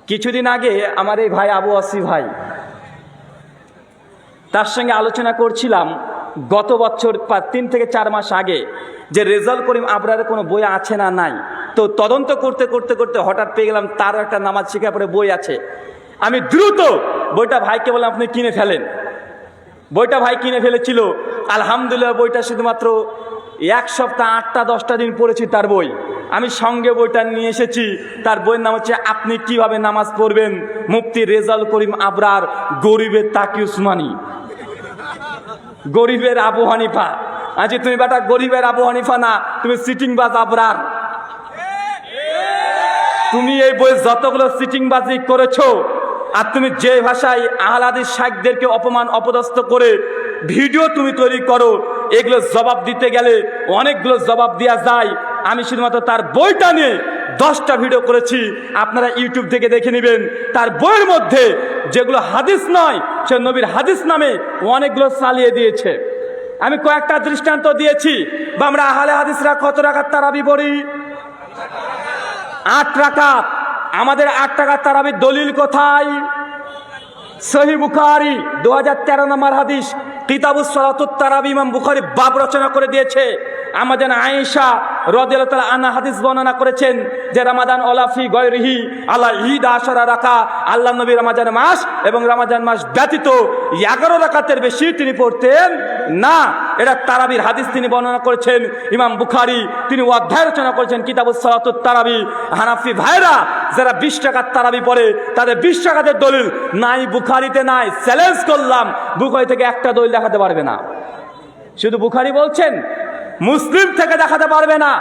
কিছুদিন আগে আমার এই ভাই আবু আসি ভাই, তার সঙ্গে আলোচনা করছিলাম গত বছর 3 থেকে 4 মাস আগে যে রেজাউল করিম আবরারের কোনো বই আছে না নাই। তো তদন্ত করতে করতে করতে হঠাৎ পেয়ে গেলাম তারও একটা নামাজ শিক্ষা পরে বই আছে। আমি দ্রুত বইটা ভাইকে বললাম আপনি কিনে ফেলেন। বইটা ভাই কিনে ফেলেছিল। আলহামদুলিল্লাহ, বইটা শুধুমাত্র 1 সপ্তাহ 8টা-10টা দিন পড়েছি তার বই। আমি সঙ্গে বইটা নিয়ে এসেছি। তার বইয়ের নাম হচ্ছে আপনি কিভাবে নামাজ পড়বেন, মুফতি রেজাউল করিম আবরার, গরিবের তাকি উসমানী, গরিবের আবু হানিফা। আচ্ছা, তুমি বেটা গরিবের আবু হানিফা না, তুমি সিটিংবাজ আবরার। তুমি এই বই যতগুলো সিটিংবাজি করেছো, আর তুমি যে ভাষায় আহলে হাদিস শেখদেরকে অপমান অপদস্থ করে ভিডিও তুমি তৈরি করো, এগুলো জবাব দিতে গেলে অনেকগুলো জবাব দেওয়া যায়। আমি শুধুমাত্র তার বইটা নিয়ে 10টা ভিডিও করেছি, আপনারা ইউটিউব থেকে দেখে নেবেন। তার বইয়ের মধ্যে যেগুলো হাদিস নয়, সে নবীর হাদিস নামে অনেকগুলো চালিয়ে দিয়েছে। আমি কয়েকটা দৃষ্টান্ত দিয়েছি। বা আমরা আহলে হাদিসরা কত রাকাত তারাবি পড়ি? 8 রাকাত। আমাদের 8 রাকাত তারাবির দলিল কোথায়? সহিহ বুখারী 2013 নম্বর হাদিস, কিতাবুস সালাতুত তারাবি, ইমাম বুখারী বাব রচনা করে দিয়েছে। আমাদের আয়েশা রাদিয়াল্লাহু তাআলা আনহা হাদিস বর্ণনা করেছেন যে রমাদান ওলাফি গয়রিহি আলা 11 রাকা, আল্লাহ নবী রমজান মাস এবং রমজান মাস ব্যতীত 11 রাকাতের বেশি তিনি পড়তেন না। এটা তারাবির হাদিস তিনি বর্ণনা করেছেন। ইমাম বুখারী তিনি অধ্যায় রচনা করেছেন কিতাবুস সালাতুত তারাবি। হানাফি ভাইরা যারা 20 রাকাত তারাবি পড়ে, তাদের 20 রাকাতের দলিল নাই, বুখারীতে নাই। চ্যালেঞ্জ করলাম, বুখারী থেকে একটা দলিল দেখাতে পারবে না। শুধু বুখারী বলছেন, মুসলিম থেকে দেখাতে পারবে না,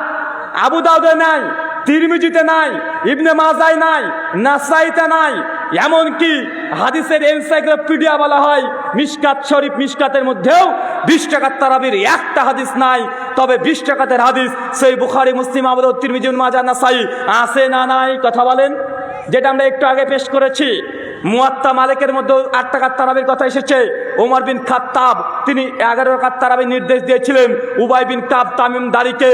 আবু দাউদে নাই, তিরমিজিতে নাই, ইবনে মাজায় নাই, নাসাইতে নাই। এমনকি হাদিসের এনসাইক্লোপিডিয়া বলা হয় মিশকাত শরীফ, মিশকাতের মধ্যেও 20 রাকাত তারাবির একটা হাদিস নাই। তবে 20 রাকাতের হাদিস সেই বুখারী, মুসলিম, আবু দাউদ, তিরমিজি, ইবনে মাজাহ, নাসাই আছে না নাই? কথা বলেন। যেটা আমরা একটু আগে পেশ করেছি, মুয়াত্তা মালিকের মধ্যে 8 রাকাত তারাবির কথা এসেছে। ওমর বিন খাত্তাব তিনি 11 রাকাত তারাবির নির্দেশ দিয়েছিলেন। উবাই বিন কাব তামিম দারিকে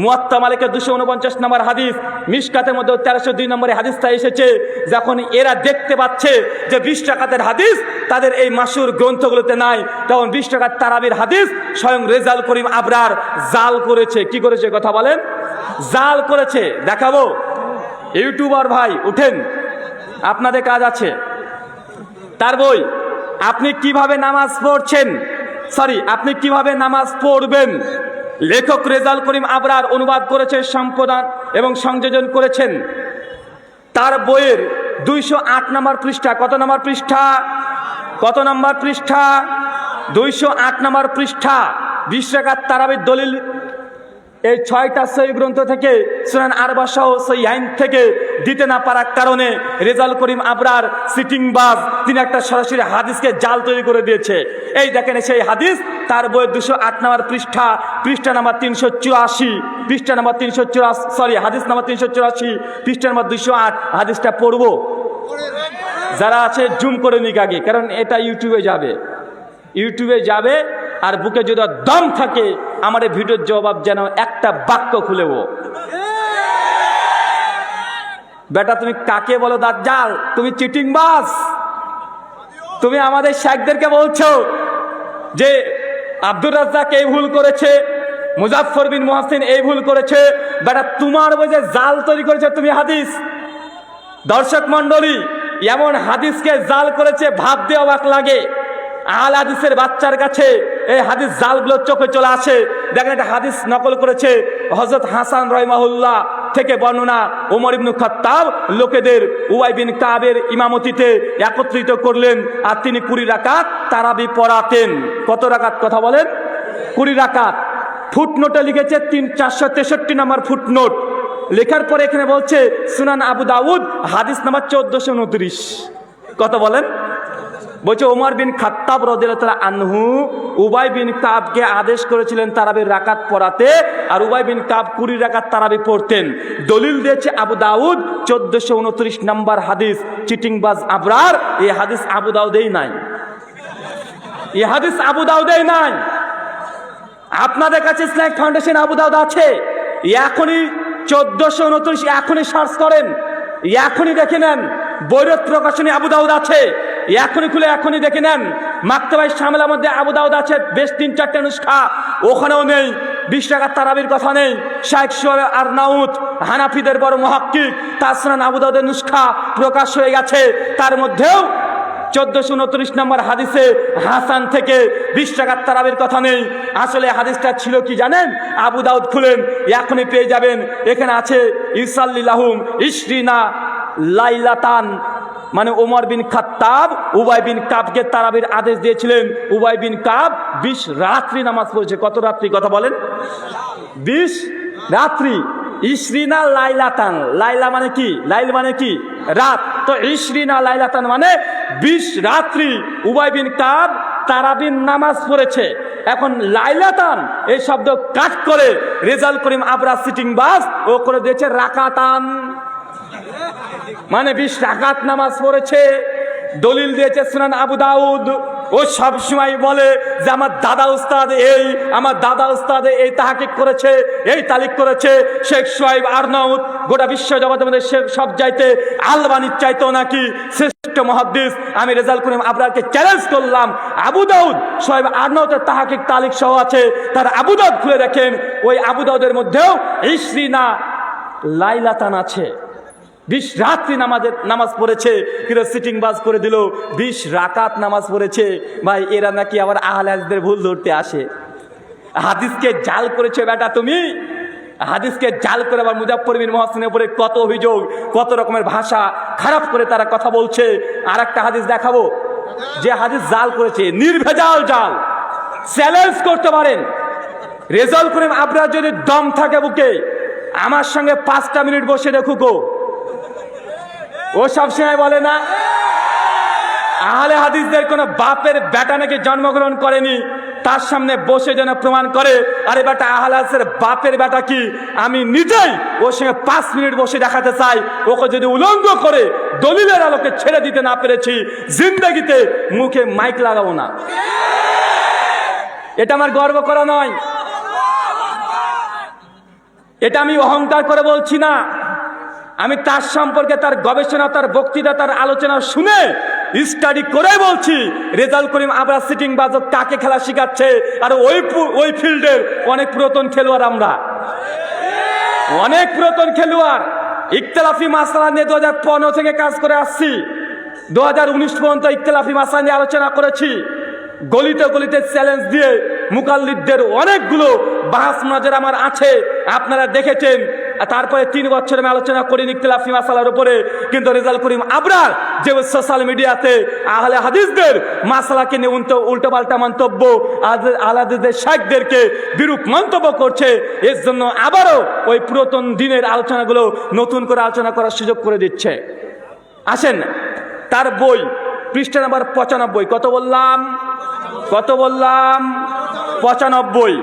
মুয়াত্তা মালিকের 249 নম্বর হাদিস, মিশকাতের মধ্যে 1302 নম্বরে হাদিসটা এসেছে। যখন এরা দেখতে পাচ্ছে যে 20 রাকাতের হাদিস তাদের এই মাসুর গ্রন্থগুলোতে নাই, তখন 20 রাকাত তারাবির হাদিস স্বয়ং রেজাউল করিম আবরার জাল করেছে। কি করেছে? কথা বলেন। জাল করেছে। দেখাবো। ইউটিউবার ভাই উঠেন, আপনাদের কাজ আছে। তার বই আপনি কিভাবে নামাজ পড়ছেন, আপনি কিভাবে নামাজ পড়বেন, লেখক রেজাউল করিম আবরার অনুবাদ করেছে, সম্পাদন এবং সংযোজন করেছেন। তার বইয়ের 208 নম্বর পৃষ্ঠা। কত নম্বর পৃষ্ঠা? কত নম্বর পৃষ্ঠা? 208 নম্বর পৃষ্ঠা। 20 রাকাত তারাবির দলিল এই 6টা সহিহ গ্রন্থ থেকে, সুনান আরবা সহ সহিহাইন থেকে দিতে না পারার কারণে রেজাউল করিম আবরার সিটিংবাজ, তিনি একটা সরাসরি হাদিসকে জাল তৈরি করে দিয়েছে। এই দেখেন সেই হাদিস, তার বইয়ের 208 নম্বর পৃষ্ঠা, পৃষ্ঠা নাম্বার 384, পৃষ্ঠা নাম্বার 384, হাদিস নাম্বার 384, পৃষ্ঠা নাম্বার 208। হাদিসটা পড়বো, যারা আছে জুম করে নিক আগে, কারণ এটা ইউটিউবে যাবে। আর বুকে যদি দম থাকে আমার এই ভিডিওর জবাব যেন একটা বাক্য খুলেও। বেটা তুমি কাকে বলো দাজ্জাল? তুমি চিটিংবাজ, তুমি আমাদের শাইখদেরকে বলছো যে আব্দুর রাজ্জাক এই ভুল করেছে, মুজাফফর বিন মুহসিন এই ভুল করেছে। বেটা তোমার বই যে জাল তৈরি করেছে তুমি হাদিস। দর্শক মন্ডলী, এমন হাদিসকে জাল করেছে ভাবতে অবাক লাগে। আল হাদিসের বাচ্চার কাছে এই হাদিস জালগুলো চোখে চলে আসে। দেখেন একটা হাদিস নকল করেছে হযরত হাসান রাহিমাহুল্লাহ থেকে বর্ণনা, ওমর ইবনে খাত্তাব লোকেদের উবাই বিন কাবের ইমামতিতে একত্রিত করলেন আর তিনি 20 রাকাত তারাবি পড়াতেন। কত রাকাত কথা বলেন? 20 রাকাত। ফুটনোটে লিখেছে 463 নম্বর ফুটনোট। লেখার পরে এখানে বলছে সুনান আবু দাউদ হাদিস নাম্বার 1429। কত বলেন? বলছে ওমর বিন খাত্তাব রাদিয়াল্লাহু তাআলা আনহু উবাই বিন কাবকে আদেশ করেছিলেন তারাবির রাকাত পড়াতে, আর উবাই বিন কাব 20 রাকাত তারাবি পড়তেন। দলিল দিয়েছে আবু দাউদ 1429 নম্বর হাদিস। চিটিংবাজ আবরার, এই হাদিস আবু দাউদেই নাই, এই হাদিস আবু দাউদেই নাই। আপনাদের কাছে ইসলামিক ফাউন্ডেশন আবু দাউদ আছে, এখনই 1429 এখনই সার্চ করেন, এখনই দেখে নেন। বৈরত প্রকাশনী আবু দাউদ আছে, এখনই খুলে এখনই দেখে নেন। মাকতাবায়ে শামিলার মধ্যে আবু দাউদ আছে বেশ 3-4টা নুসখা, ওখানেও নেই 20 রাকাত তারাবির কথা নেই। শাইখ শুআয়ব আরনাউত হানাফিদের বড় মুহাক্কিক, তার সুনান আবু দাউদের নুসখা প্রকাশ হয়ে গেছে, তার মধ্যেও 1429 নম্বর হাদিসে হাসান থেকে 20 রাকাত তারাবির কথা নেই। আসলে হাদিসটা ছিল কি জানেন? আবু দাউদ খুলেন এখনই পেয়ে যাবেন। এখানে আছে ইসাল্লি লাহুম ইশরিনা লাইলাতান, মানে ওমর বিন খাত্তাব উবাই বিন কাবকে তারাবির আদেশ দিয়েছিলেন। উবাই বিন কাব 20 রাত্রি নামাজ পড়েছে। কত রাত্রি কথা বলেন? 20 রাত্রি। ইশরিনা লাইলাতান, লাইলা মানে কি? লাইল মানে কি? রাত। তো ইশরিনা লাইলাতান মানে 20 রাত্রি উবাই বিন কাব তারাবির নামাজ পড়েছে। এখন লাইলাতান এই শব্দ কাট করে রেজাল করিম আবরা সিটিং বাস ও করে দিয়েছে রাকাতান, মানে 20 রাকাত নামাজ পড়েছে। দলিল দিয়েছে সুনান আবু দাউদ। ও সব সময় বলে যে আমার দাদা উস্তাদ এই, আমার দাদা উস্তাদ এই তাহকিক করেছে, এই তালিক করেছে। শেখ শুআয়ব আরনাউত গোটা বিশ্ব জগতের মধ্যে সব চাইতে আলবানির চাইতেও নাকি শ্রেষ্ঠ মুহাদ্দিস। আমি রেজাল করিম আবরারকে চ্যালেঞ্জ করলাম, আবু দাউদ শুআয়ব আরনাউতের তাহকিক তালিক সহ আছে, তার আবু দাউদ খুলে দেখেন। ওই আবু দাউদের মধ্যেও ইশরিনা লাইলাতান আছে, 20 রাত্রি নামাজ পড়েছে। কিন্তু সিটিং বাজ করে দিল 20 রাকাত নামাজ পড়েছে। ভাই এরা নাকি আবার আহলে হাদিসদের ভুল ধরতে আসে। হাদিসকে জাল করেছে বেটা তুমি, হাদিসকে জাল করে আবার মুজাফফর বিন মুহসিনের উপরে কত অভিযোগ, কত রকমের ভাষা খারাপ করে তারা কথা বলছে। আর একটা হাদিস দেখাবো যে হাদিস জাল করেছে, নির্ভেজাল জাল। চ্যালেঞ্জ করতে পারেন রেজাল করিম আবরার যদি দম থাকে বুকে, আমার সঙ্গে 5টা মিনিট বসে দেখুকো। ও সবসময় বলে না আহলে হাদিসদের কোনো বাপের বেটা নাকি জন্মগ্রহণ করেনি, তার সামনে বসে যেন প্রমাণ করে আরে বেটা আহলে হাদিসের বাপের বেটা কি। আমি নিজেই ওর সঙ্গে 5 মিনিট বসে দেখাতে চাই। ওকে যদি উলঙ্গ করে দলিলের আলোকে ছেড়ে দিতে না পেরেছি, জিন্দেগিতে মুখে মাইক লাগাবো না। এটা আমার গর্ব করা নয়, এটা আমি অহংকার করে বলছি না। আমি তার সম্পর্কে তার গবেষণা, তার বক্তৃতা, তার আলোচনা শুনে স্টাডি করে বলছি রেজাল করিম আবরা সিটিং বাজক কাকে খেলা শিখাচ্ছে। আর ওই ফিল্ডের অনেক পুরাতন খেলোয়াড়, আমরা অনেক পুরাতন খেলোয়াড়। ইখতিলাফি মাসআলা নিয়ে 2015 থেকে কাজ করে আসছি, 2019 পর্যন্ত ইখতিলাফি মাসআলা নিয়ে আলোচনা করেছি। গলিতে গলিতে চ্যালেঞ্জ দিয়ে মুকাল্লিদদের অনেকগুলো বাহাস মাজার আমার আছে, আপনারা দেখেছেন। তারপরে 3 বছর আমি আলোচনা করি ইখতিলাফি মাসালার উপরে। কিন্তু রেজাল করিম আবরার যে সোশ্যাল মিডিয়াতে আহলে হাদিসদের মাসালাকে নিয়ে উল্টোপাল্টা মন্তব্য, আহলে হাদিসদের শাইখদেরকে বিরূপ মন্তব্য করছে, এর জন্য আবারও ওই পুরাতন দিনের আলোচনাগুলো নতুন করে আলোচনা করার সুযোগ করে দিচ্ছে। আসেন তার বই পৃষ্ঠা নাম্বার 95। কত বললাম? 95।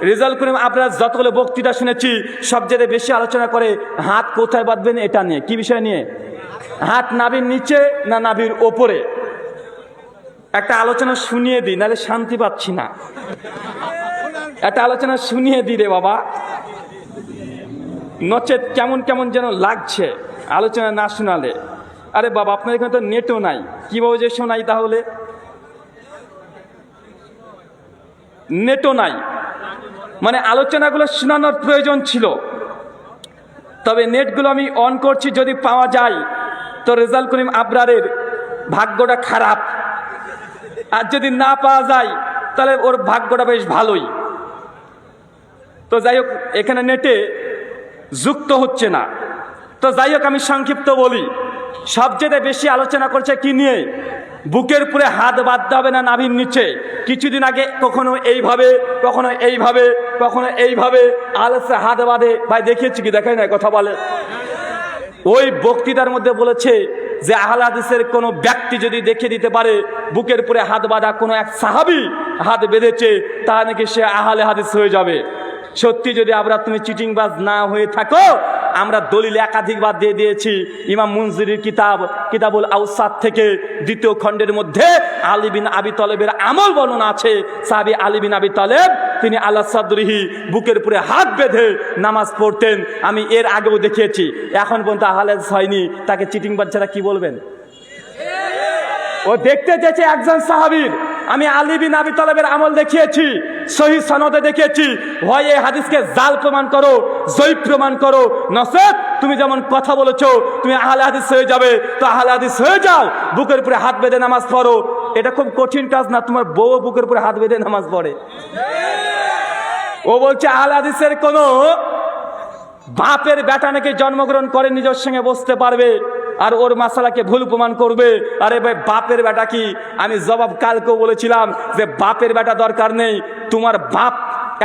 রেজাল করিম আপনার যতগুলো বক্তৃতা শুনেছি সবচেয়ে বেশি আলোচনা করে হাত কোথায় বাঁধবেন এটা নিয়ে। কি বিষয় নিয়ে? হাত নাভির নিচে না নাভির ওপরে। একটা আলোচনা শুনিয়ে দিই, নাহলে শান্তি পাচ্ছি না। একটা আলোচনা শুনিয়ে দিই রে বাবা, নচেত কেমন কেমন যেন লাগছে আলোচনা না শোনালে। আরে বাবা, আপনার এখানে তো নেটও নাই, কিভাবে যে শোনাই? তাহলে নেটও নাই, মানে আলোচনাগুলো শোনানোর প্রয়োজন ছিল। তবে নেটগুলো আমি অন করছি, যদি পাওয়া যায় তো রেজাউল করিম আবরারের ভাগ্যটা খারাপ, আর যদি না পাওয়া যায় তাহলে ওর ভাগ্যটা বেশ ভালোই। তো যাই হোক, এখানে নেটে যুক্ত হচ্ছে না। তো যাই হোক, আমি সংক্ষিপ্ত বলি, সবচেয়ে বেশি আলোচনা করছে কি নিয়ে? বুকের উপরে হাত বাঁধতে হবে না নাভির নিচে। কিছুদিন আগে কখনো এইভাবে, কখনো এইভাবে, কখনো এইভাবে আলসে হাত বাঁধে। ভাই দেখিয়েছি কি? দেখাই না, কথা বলে। ওই বক্তৃতার মধ্যে বলেছে যে আহলে হাদিসের কোনো ব্যক্তি যদি দেখে দিতে পারে বুকের উপরে হাত বাঁধা কোনো এক সাহাবী হাত বেঁধেছে, তা নাকি সে আহলে হাদিস হয়ে যাবে। সত্যি যদি আমরা তুমি চিটিংবাজ না হয়ে থাকো, আমরা দলিল একাধিকবার দিয়ে দিয়েছি। ইমাম মুনজিরির কিতাবুল আউসাত থেকে 2য় খণ্ডের মধ্যে আলী বিন আবি তালেবের আমল বর্ণনা আছে। সাহাবী আলী বিন আবি তালেব তিনি আলা সাদরিহি বুকের উপরে হাত বেঁধে নামাজ পড়তেন। আমি এর আগেও দেখিয়েছি। এখন পর্যন্ত আহলে হাদিস হয়নি, তাকে চিটিংবাজ ছাড়া কি বলবেন? ও দেখতে চেয়েছে একজন সাহাবীর। আমি আলী বিন আবি তালেবের আমল দেখিয়েছি, সহিহ সনদে দেখিয়েছি। হয় এই হাদিসকে জাল প্রমাণ করো, জয়ীফ প্রমাণ করো, নচেত তুমি যেমন কথা বলেছো তুমি আহলে হাদিস হয়ে যাবে, তো আহলে হাদিস হয়ে যাও, বুকের উপরে হাত বেঁধে নামাজ পড়ো। এটা খুব কঠিন কাজ না, তোমার বউ বুকের উপরে হাত বেঁধে নামাজ পড়ে। ও বলছে আহলে হাদিসের কোনো বাপের বেটা নাকি জন্মগ্রহণ করে নিজের সঙ্গে বসতে পারবে আর ওর মাসালাকে ভুল প্রমাণ করবে। আরে ভাই, বাপের বেটা কি? আমি জবাব কালকেও বলেছিলাম যে বাপের বেটা দরকার নেই। তোমার বাপ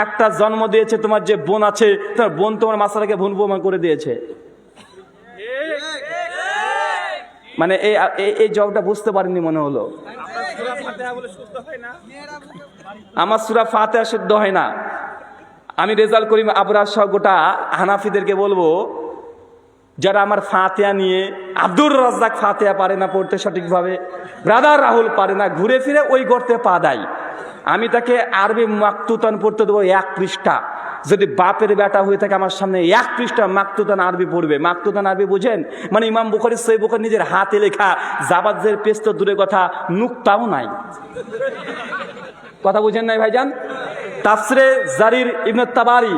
একটা জন্ম দিয়েছে, তোমার যে বোন আছে, তোমার বোন তোমার মাসালাকে ভুল প্রমাণ করে দিয়েছে। মানে এই জবাবটা বুঝতে পারিনি মনে হলো। আমার সূরা ফাতিহা শুদ্ধ হয় না। আমি রেজাউল করিম আবরার সহ গোটা হানাফিদেরকে বলবো, যারা আমার ফাতিহা নিয়ে, আব্দুর রাজ্জাক ফাতিহা পারে না পড়তে সঠিকভাবে, ব্রাদার রাহুল পারে না, ঘুরে ফিরে ওই গর্তে পা দেয়, আমি তাকে আরবি মাকতুতান পড়তে দেবো 1 পৃষ্ঠা। যদি বাপের বেটা হয়ে থাকে আমার সামনে 1 পৃষ্ঠা মাকতুতান আরবি পড়বে। মাকতুতান আরবি বুঝেন? মানে ইমাম বুখারী সহিহ বুখারী নিজের হাতে লেখা, জাবাজের পেজ তো দূরে কথা, নুকতাও নাই। কথা বুঝেন নাই ভাইজান? তাফসিরে জারির ইবনে তাবারি,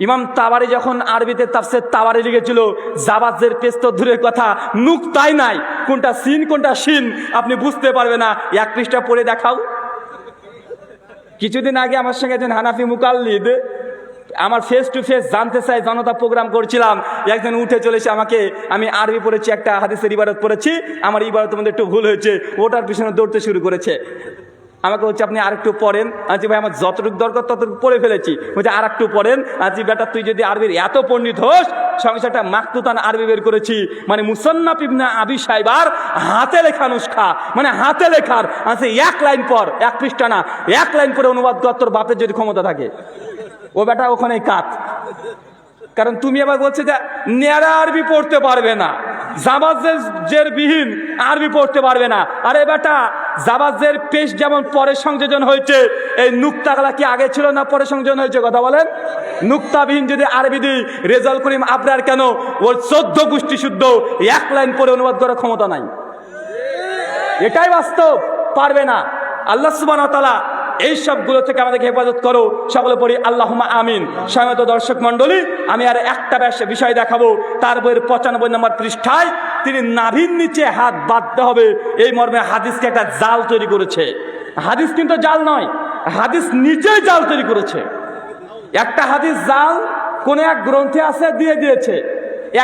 ইমাম তাবারি যখন আরবিতে তাফসির তাবারি লিখেছিল, জাবাজের পেজ তো দূরের কথা, নুকতাই নাই। কোনটা সিন কোনটা শিন আপনি বুঝতে পারবে না। 1 পৃষ্ঠা পড়ে দেখাও। কিছুদিন আগে আমার সঙ্গে একজন হানাফি মুকাল্লিদ, আমার ফেস টু ফেস জানতে চাই জনতা প্রোগ্রাম করছিলাম, একজন উঠে চলেছে আমাকে, আমি আরবি পড়েছি, একটা হাদিসের ইবারত পড়েছি, আমার ইবারতের মধ্যে একটু ভুল হয়েছে, ওটার পিছনে দৌড়তে শুরু করেছে। আমাকে বলছে আপনি আরেকটু পড়েন। আজ ভাই আমার যতটুকু দরকার ততটুকু পড়ে ফেলেছি। বলছে আর একটু পড়েন। আজ বেটা তুই যদি আরবির এত পণ্ডিত হোস, সংসারটা মাকতুতান আরবি বের করেছি, মানে মুসান্নাফ ইবনে আবি শাইবার হাতে লেখা নুসখা, মানে হাতে লেখার আছে 1 লাইন পর, 1 পৃষ্ঠা না, 1 লাইন পরে অনুবাদ কর তোর বাপের যদি ক্ষমতা থাকে। ও বেটা ওখানেই কাত। কারণ তুমি আবার বলছে যে নেড়া আরবি পড়তে পারবে না, জাবাজের বিহীন আরবি পড়তে পারবে না। আরে বেটা, জাবাজের পেশ যেমন পরে সংযোজন হয়েছে, এই নুক্তাগুলা কি আগে ছিল না পরে সংযোজন হয়েছে? কথা বলেন। নুক্তাবিহীন যদি আরবি দিই, রেজাউল করিম আবরার কেন ওর 14 গোষ্ঠী শুদ্ধ 1 লাইন পরে অনুবাদ করার ক্ষমতা নাই। এটাই বাস্তব, পারবে না। আল্লাহ সুবহানাহু ওয়া তাআলা এই সবগুলো থেকে আমাদেরকে হেফাজত করো। সকলে পড়ি আল্লাহুম্মা আমিন। সম্মানিত দর্শক মণ্ডলী, আমি আর একটা বিষয় দেখাবো। তার বইয়ের 95 নম্বর পৃষ্ঠায় তিনি নাভির নিচে হাত বাঁধতে হবে এই মর্মে হাদিসকে একটা জাল তৈরি করেছে। হাদিস কিন্তু জাল নয়, হাদিস নিজেই জাল তৈরি করেছে। একটা হাদিস জাল কোন এক গ্রন্থে আছে, দিয়ে দিয়েছে।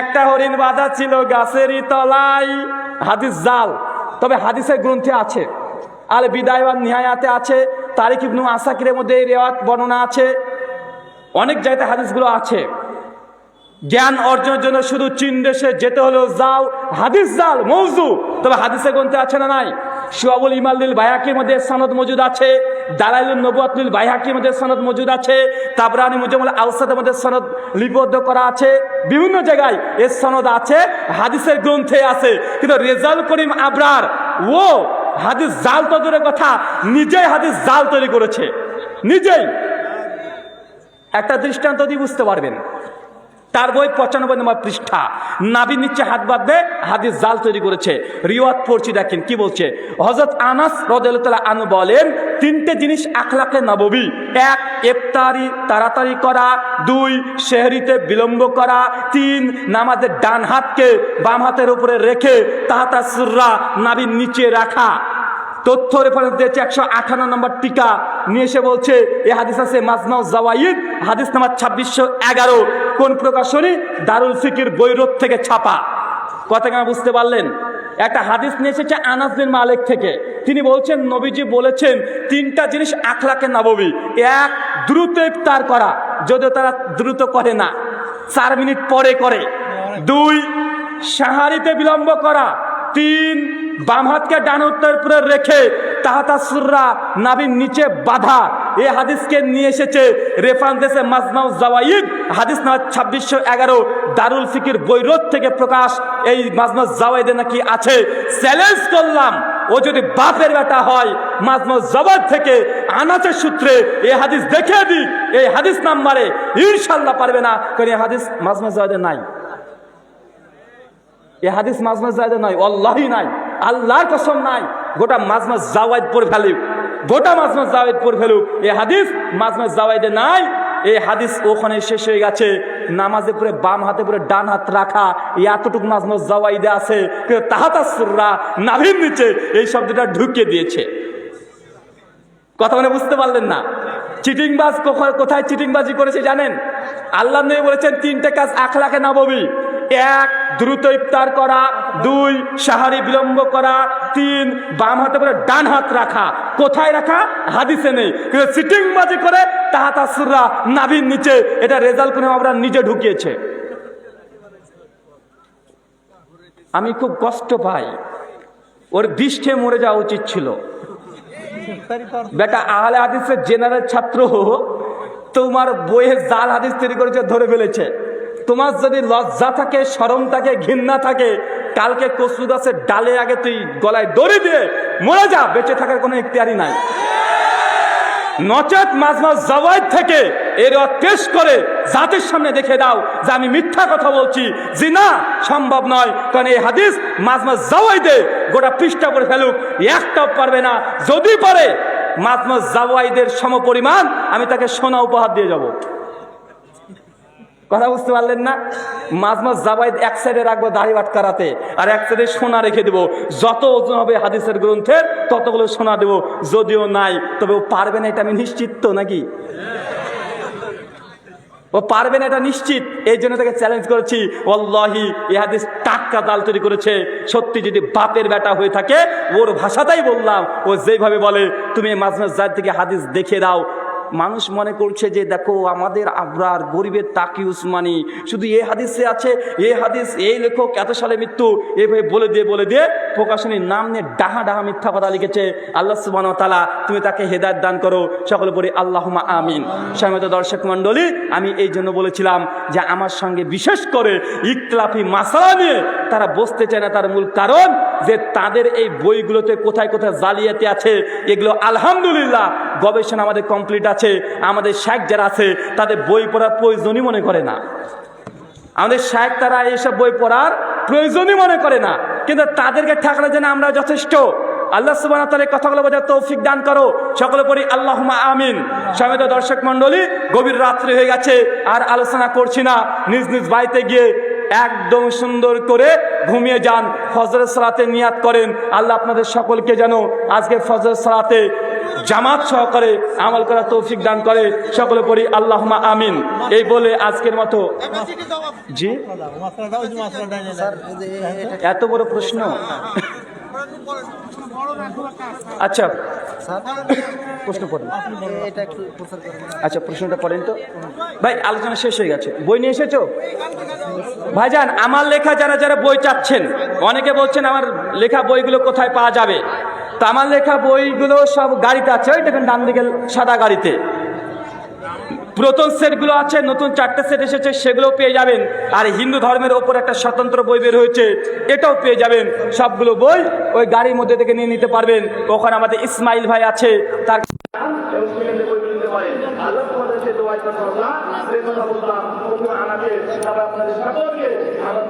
একটা হরিণ বাঁধা ছিল গাছেরই তলায়, হাদিস জাল। তবে হাদিসের গ্রন্থে আছে, আল বিদায়া ওয়ান নিহায়াতে আছে, তারিখ ইবনে আসাকিরের মধ্যে এই রিওয়ায়াত বর্ণনা আছে, অনেক জায়গাতে হাদিসগুলো আছে। জ্ঞান অর্জনের জন্য শুধু চীন দেশে যেতে হলো, যাও, হাদিস জাল মওযু। তবে হাদিসের গ্রন্থে আছে না নাই? শুআবুল ইমান লিল বাইহাকির মধ্যে সনদ মজুদ আছে, দালাইলুন নবুওয়াত লিল বাইহাকির মধ্যে সনদ মজুদ আছে, তাবরানী মুজাম্মুল আওসাদের মধ্যে সনদ লিপিবদ্ধ করা আছে, বিভিন্ন জায়গায় এর সনদ আছে, হাদিসের গ্রন্থে আছে। কিন্তু রেজাউল করিম আবরার ও হাদিস জাল তো দূরের কথা, নিজেই হাদিস জাল তৈরি করেছে, নিজেই। একটা দৃষ্টান্ত দিয়ে বুঝতে পারবেন। তার বই 95 নম্বর পৃষ্ঠা। নাভির নিচে হাত বাঁধবে, হাদিস জাল তৈরি করেছে। রিওয়াত পড়ছি, দেখেন কি বলছে। হযরত আনাস রাদিয়াল্লাহু তাআলা আনহু বলেন, তিনটে জিনিস আখলাকে নববী। এক, ইফতারি তাড়াতাড়ি করা। দুই, সেহরিতে বিলম্ব করা। তিন, নামাজের ডান হাতকে বাম হাতের উপরে রেখে তাহাতা সুররা নাভির নিচে রাখা। তথ্য রেফারেন্স দিয়েছে 158 নম্বর টিকা নিয়ে এসে বলছে এই হাদিস আছে মাজমাউ জাওয়াইদ, হাদিস নাম্বার 2611। কোন প্রকাশনী? দারুল ফিকির বৈরোত থেকে ছাপা। কথা কেন বুঝতে পারলেন? একটা হাদিস নিয়ে এসেছে আনাস বিন মালিক থেকে। তিনি বলছেন নবীজি বলেছেন তিনটা জিনিস আখলাকে নববী। এক, দ্রুত ইফতার করা, যদিও তারা দ্রুত করে না, 4 মিনিট পরে করে। দুই, সাহারিতে বিলম্ব করা। তিন, বাম হাতকে ডান হাতের উপরে রেখে তাহাতা সুররা নাভির নিচে বাঁধা। এই হাদিসকে নিয়ে এসেছে রেফারেন্স দিয়েছে মাজমাউ জাওয়াইদ, হাদিস নাম্বার 2611, দারুল ফিকির বৈরোত থেকে প্রকাশ। এই মাজমাউ জাওয়াইদে নাকি আছে। চ্যালেঞ্জ করলাম, ও যদি বাপের বেটা হয় মাজমাউ জাওয়াইদ থেকে আনাসের সূত্রে এই হাদিস দেখিয়ে দিই, এই হাদিস নাম্বারে ইনশাআল্লাহ পারবে না, কারণ এই হাদিস মাজমাউ জাওয়াইদে নাই। এই হাদিস মাজমাউ জাওয়াইদে নাই, আল্লাহি নাই, আল্লাহর কসম নাই। গোটা মাজমাউ জাওয়াইদ পড়ে ফেলুক, গোটা মাজমাউ জাওয়াইদ পড়ে ফেলুক, এই হাদিস মাজমাউ জাওয়াইদে নাই। এই হাদিস ওখানে শেষ হয়ে গেছে। নামাজে পড়ে বাম হাতে পড়ে ডান হাত রাখা, এতটুকু মাজমাউ জাওয়াইদে আছে। তাহাতা সুররা নাভির নিচে এই শব্দটা ঢুকিয়ে দিয়েছে। কথা মানে বুঝতে পারলেন না? চিটিংবাজ কোথায় চিটিংবাজি করেছে জানেন? আল্লাহ নবী বলেছেন তিনটে কাজ আখলাকে নববী। এক, দ্রুত ইফতার করা। দুই, সাহারি বিলম্ব করা। তিন, বাম হাতে করে ডান হাত রাখা। কোথায় রাখা? হাদিসে নেই, কিন্তু চিটিংবাজি করে তাহাতা সুররা নাভির নিচে, এটা রেজাল্ট করে আমরা নিজে ঢুকিয়েছে। আমি খুব কষ্ট পাই, ওর বিষ খেয়ে মরে যাওয়া উচিত ছিল। বেটা আহলে হাদিসের জেনারেল ছাত্র, তোমার বইয়ে জাল হাদিস তৈরি করেছে, ধরে ফেলেছে। তোমার যদি লজ্জা থাকে, শরম থাকে, ঘৃণা থাকে, কালকে কচু গাছের ডালে আগে তুই গলায় দড়ি দিয়ে মরে যা, বেঁচে থাকার কোনো ইখতিয়ারই নাই। নচেত মাজমাউ জাওয়াইদ থেকে এর টেস্ট করে জাতির সামনে দেখে দাও যে আমি মিথ্যা কথা বলছি, জি না, সম্ভব নয়। কারণ এই হাদিস মাজমাউ জাওয়াইদে গোটা পৃষ্ঠা করে ফেলুক, একটাও পারবে না। যদি পারে মাজমাউ জাওয়াইদের সমপরিমাণ আমি তাকে সোনা উপহার দিয়ে যাব। কথা বুঝতে পারলেন না? মাজমাউ জাওয়াইদ এক সাইডে রাখবো দাড়ি আটকারাতে, আর এক সাইডে সোনা রেখে দেবো। যত ওজন হবে হাদিসের গ্রন্থের ততগুলো সোনা দেবো। যদিও নাই, তবে ও পারবে না, এটা আমি নিশ্চিত। তো নাকি ও পারবে না এটা নিশ্চিত? এই জন্য তাকে চ্যালেঞ্জ করেছি। ওয়াল্লাহি এই হাদিস টাটকা জাল তৈরি করেছে। সত্যি যদি বাপের বেটা হয়ে থাকে, ওর ভাষাটাই বললাম, ও যেভাবে বলে তুমি মাজমাউ জাওয়াইদ থেকে হাদিস দেখে দাও। মানুষ মনে করছে যে দেখো আমাদের আবরার গরিবের তাকি উসমানী, শুধু এই হাদিসে আছে, এই হাদিস এই লেখক এত সালে মৃত্যু, এভাবে বলে দিয়ে প্রকাশনীর নাম নিয়ে ডাহা মিথ্যা কথা লিখেছে। আল্লাহ সুবহানাহু ওয়া তাআলা তুমি তাকে হেদায়েত দান করো, সকলে পড়ি আল্লাহুম্মা আমিন। সম্মানিত দর্শক মণ্ডলী, আমি এই জন্য বলেছিলাম যে আমার সঙ্গে বিশেষ করে ইখতিলাফি মাসালা নিয়ে তারা বসতে চায় না। তার মূল কারণ যে তাদের এই বইগুলোতে কোথায় কোথায় জালিয়াতি আছে। এগুলো আলহামদুলিল্লাহ গবেষণা আমাদের কমপ্লিট আছে। আমাদের শেখ যারা আছে তাদের বই পড়ার প্রয়োজনই মনে করে না। আমাদের শেখ তারা এইসব বই পড়ার প্রয়োজনই মনে করে না, কিন্তু তাদেরকে ঠেকানোর জন্য আমরা যথেষ্ট। আল্লাহ সুবহানাহু ওয়া তাআলা কথাগুলো বোঝার তৌফিক দান করো, সকলে পড়ি আল্লাহুম্মা আমিন। সম্মানিত দর্শক মণ্ডলী, গভীর রাত্রি হয়ে গেছে, আর আলোচনা করছি না। নিজ নিজ বাড়িতে গিয়ে একদম সুন্দর করে ঘুমিয়ে যান, ফজরের সালাতে নিয়াত করেন। আল্লাহ আপনাদের সকলকে যেন আজকে ফজরের সালাতে জামাত সহকারে আমল করা তৌফিক দান করে, সকলে পড়ি আল্লাহুম্মা আমিন। এই বলে আজকের মতো, জি এত বড় প্রশ্ন, আচ্ছা প্রশ্ন পড়েন। আচ্ছা প্রশ্নটা পড়েন তো ভাই, আলোচনা শেষ হয়ে গেছে। বই নিয়ে এসেছো ভাইজান? আমার লেখা যারা যারা বই চাচ্ছেন, অনেকে বলছেন আমার লেখা বইগুলো কোথায় পাওয়া যাবে। তো আমার লেখা বইগুলো সব গাড়িতে আছে, ওই দেখেন ডান দিকে সাদা গাড়িতে। প্রথম সেটগুলো আছে, নতুন 4টে সেট এসেছে, সেগুলো পেয়ে যাবেন। আর হিন্দু ধর্মের ওপর একটা স্বতন্ত্র বই বের হয়েছে, এটাও পেয়ে যাবেন। সবগুলো বই ওই গাড়ির মধ্যে থেকে নিয়ে নিতে পারবেন। ওখানে আমাদের ইসমাইল ভাই আছে, তার আল্লাহ তোমাদেরকে দোয়াই করবো না সেই কথা বললাম প্রথমে আমাকে আপনাদের সকলকে আমার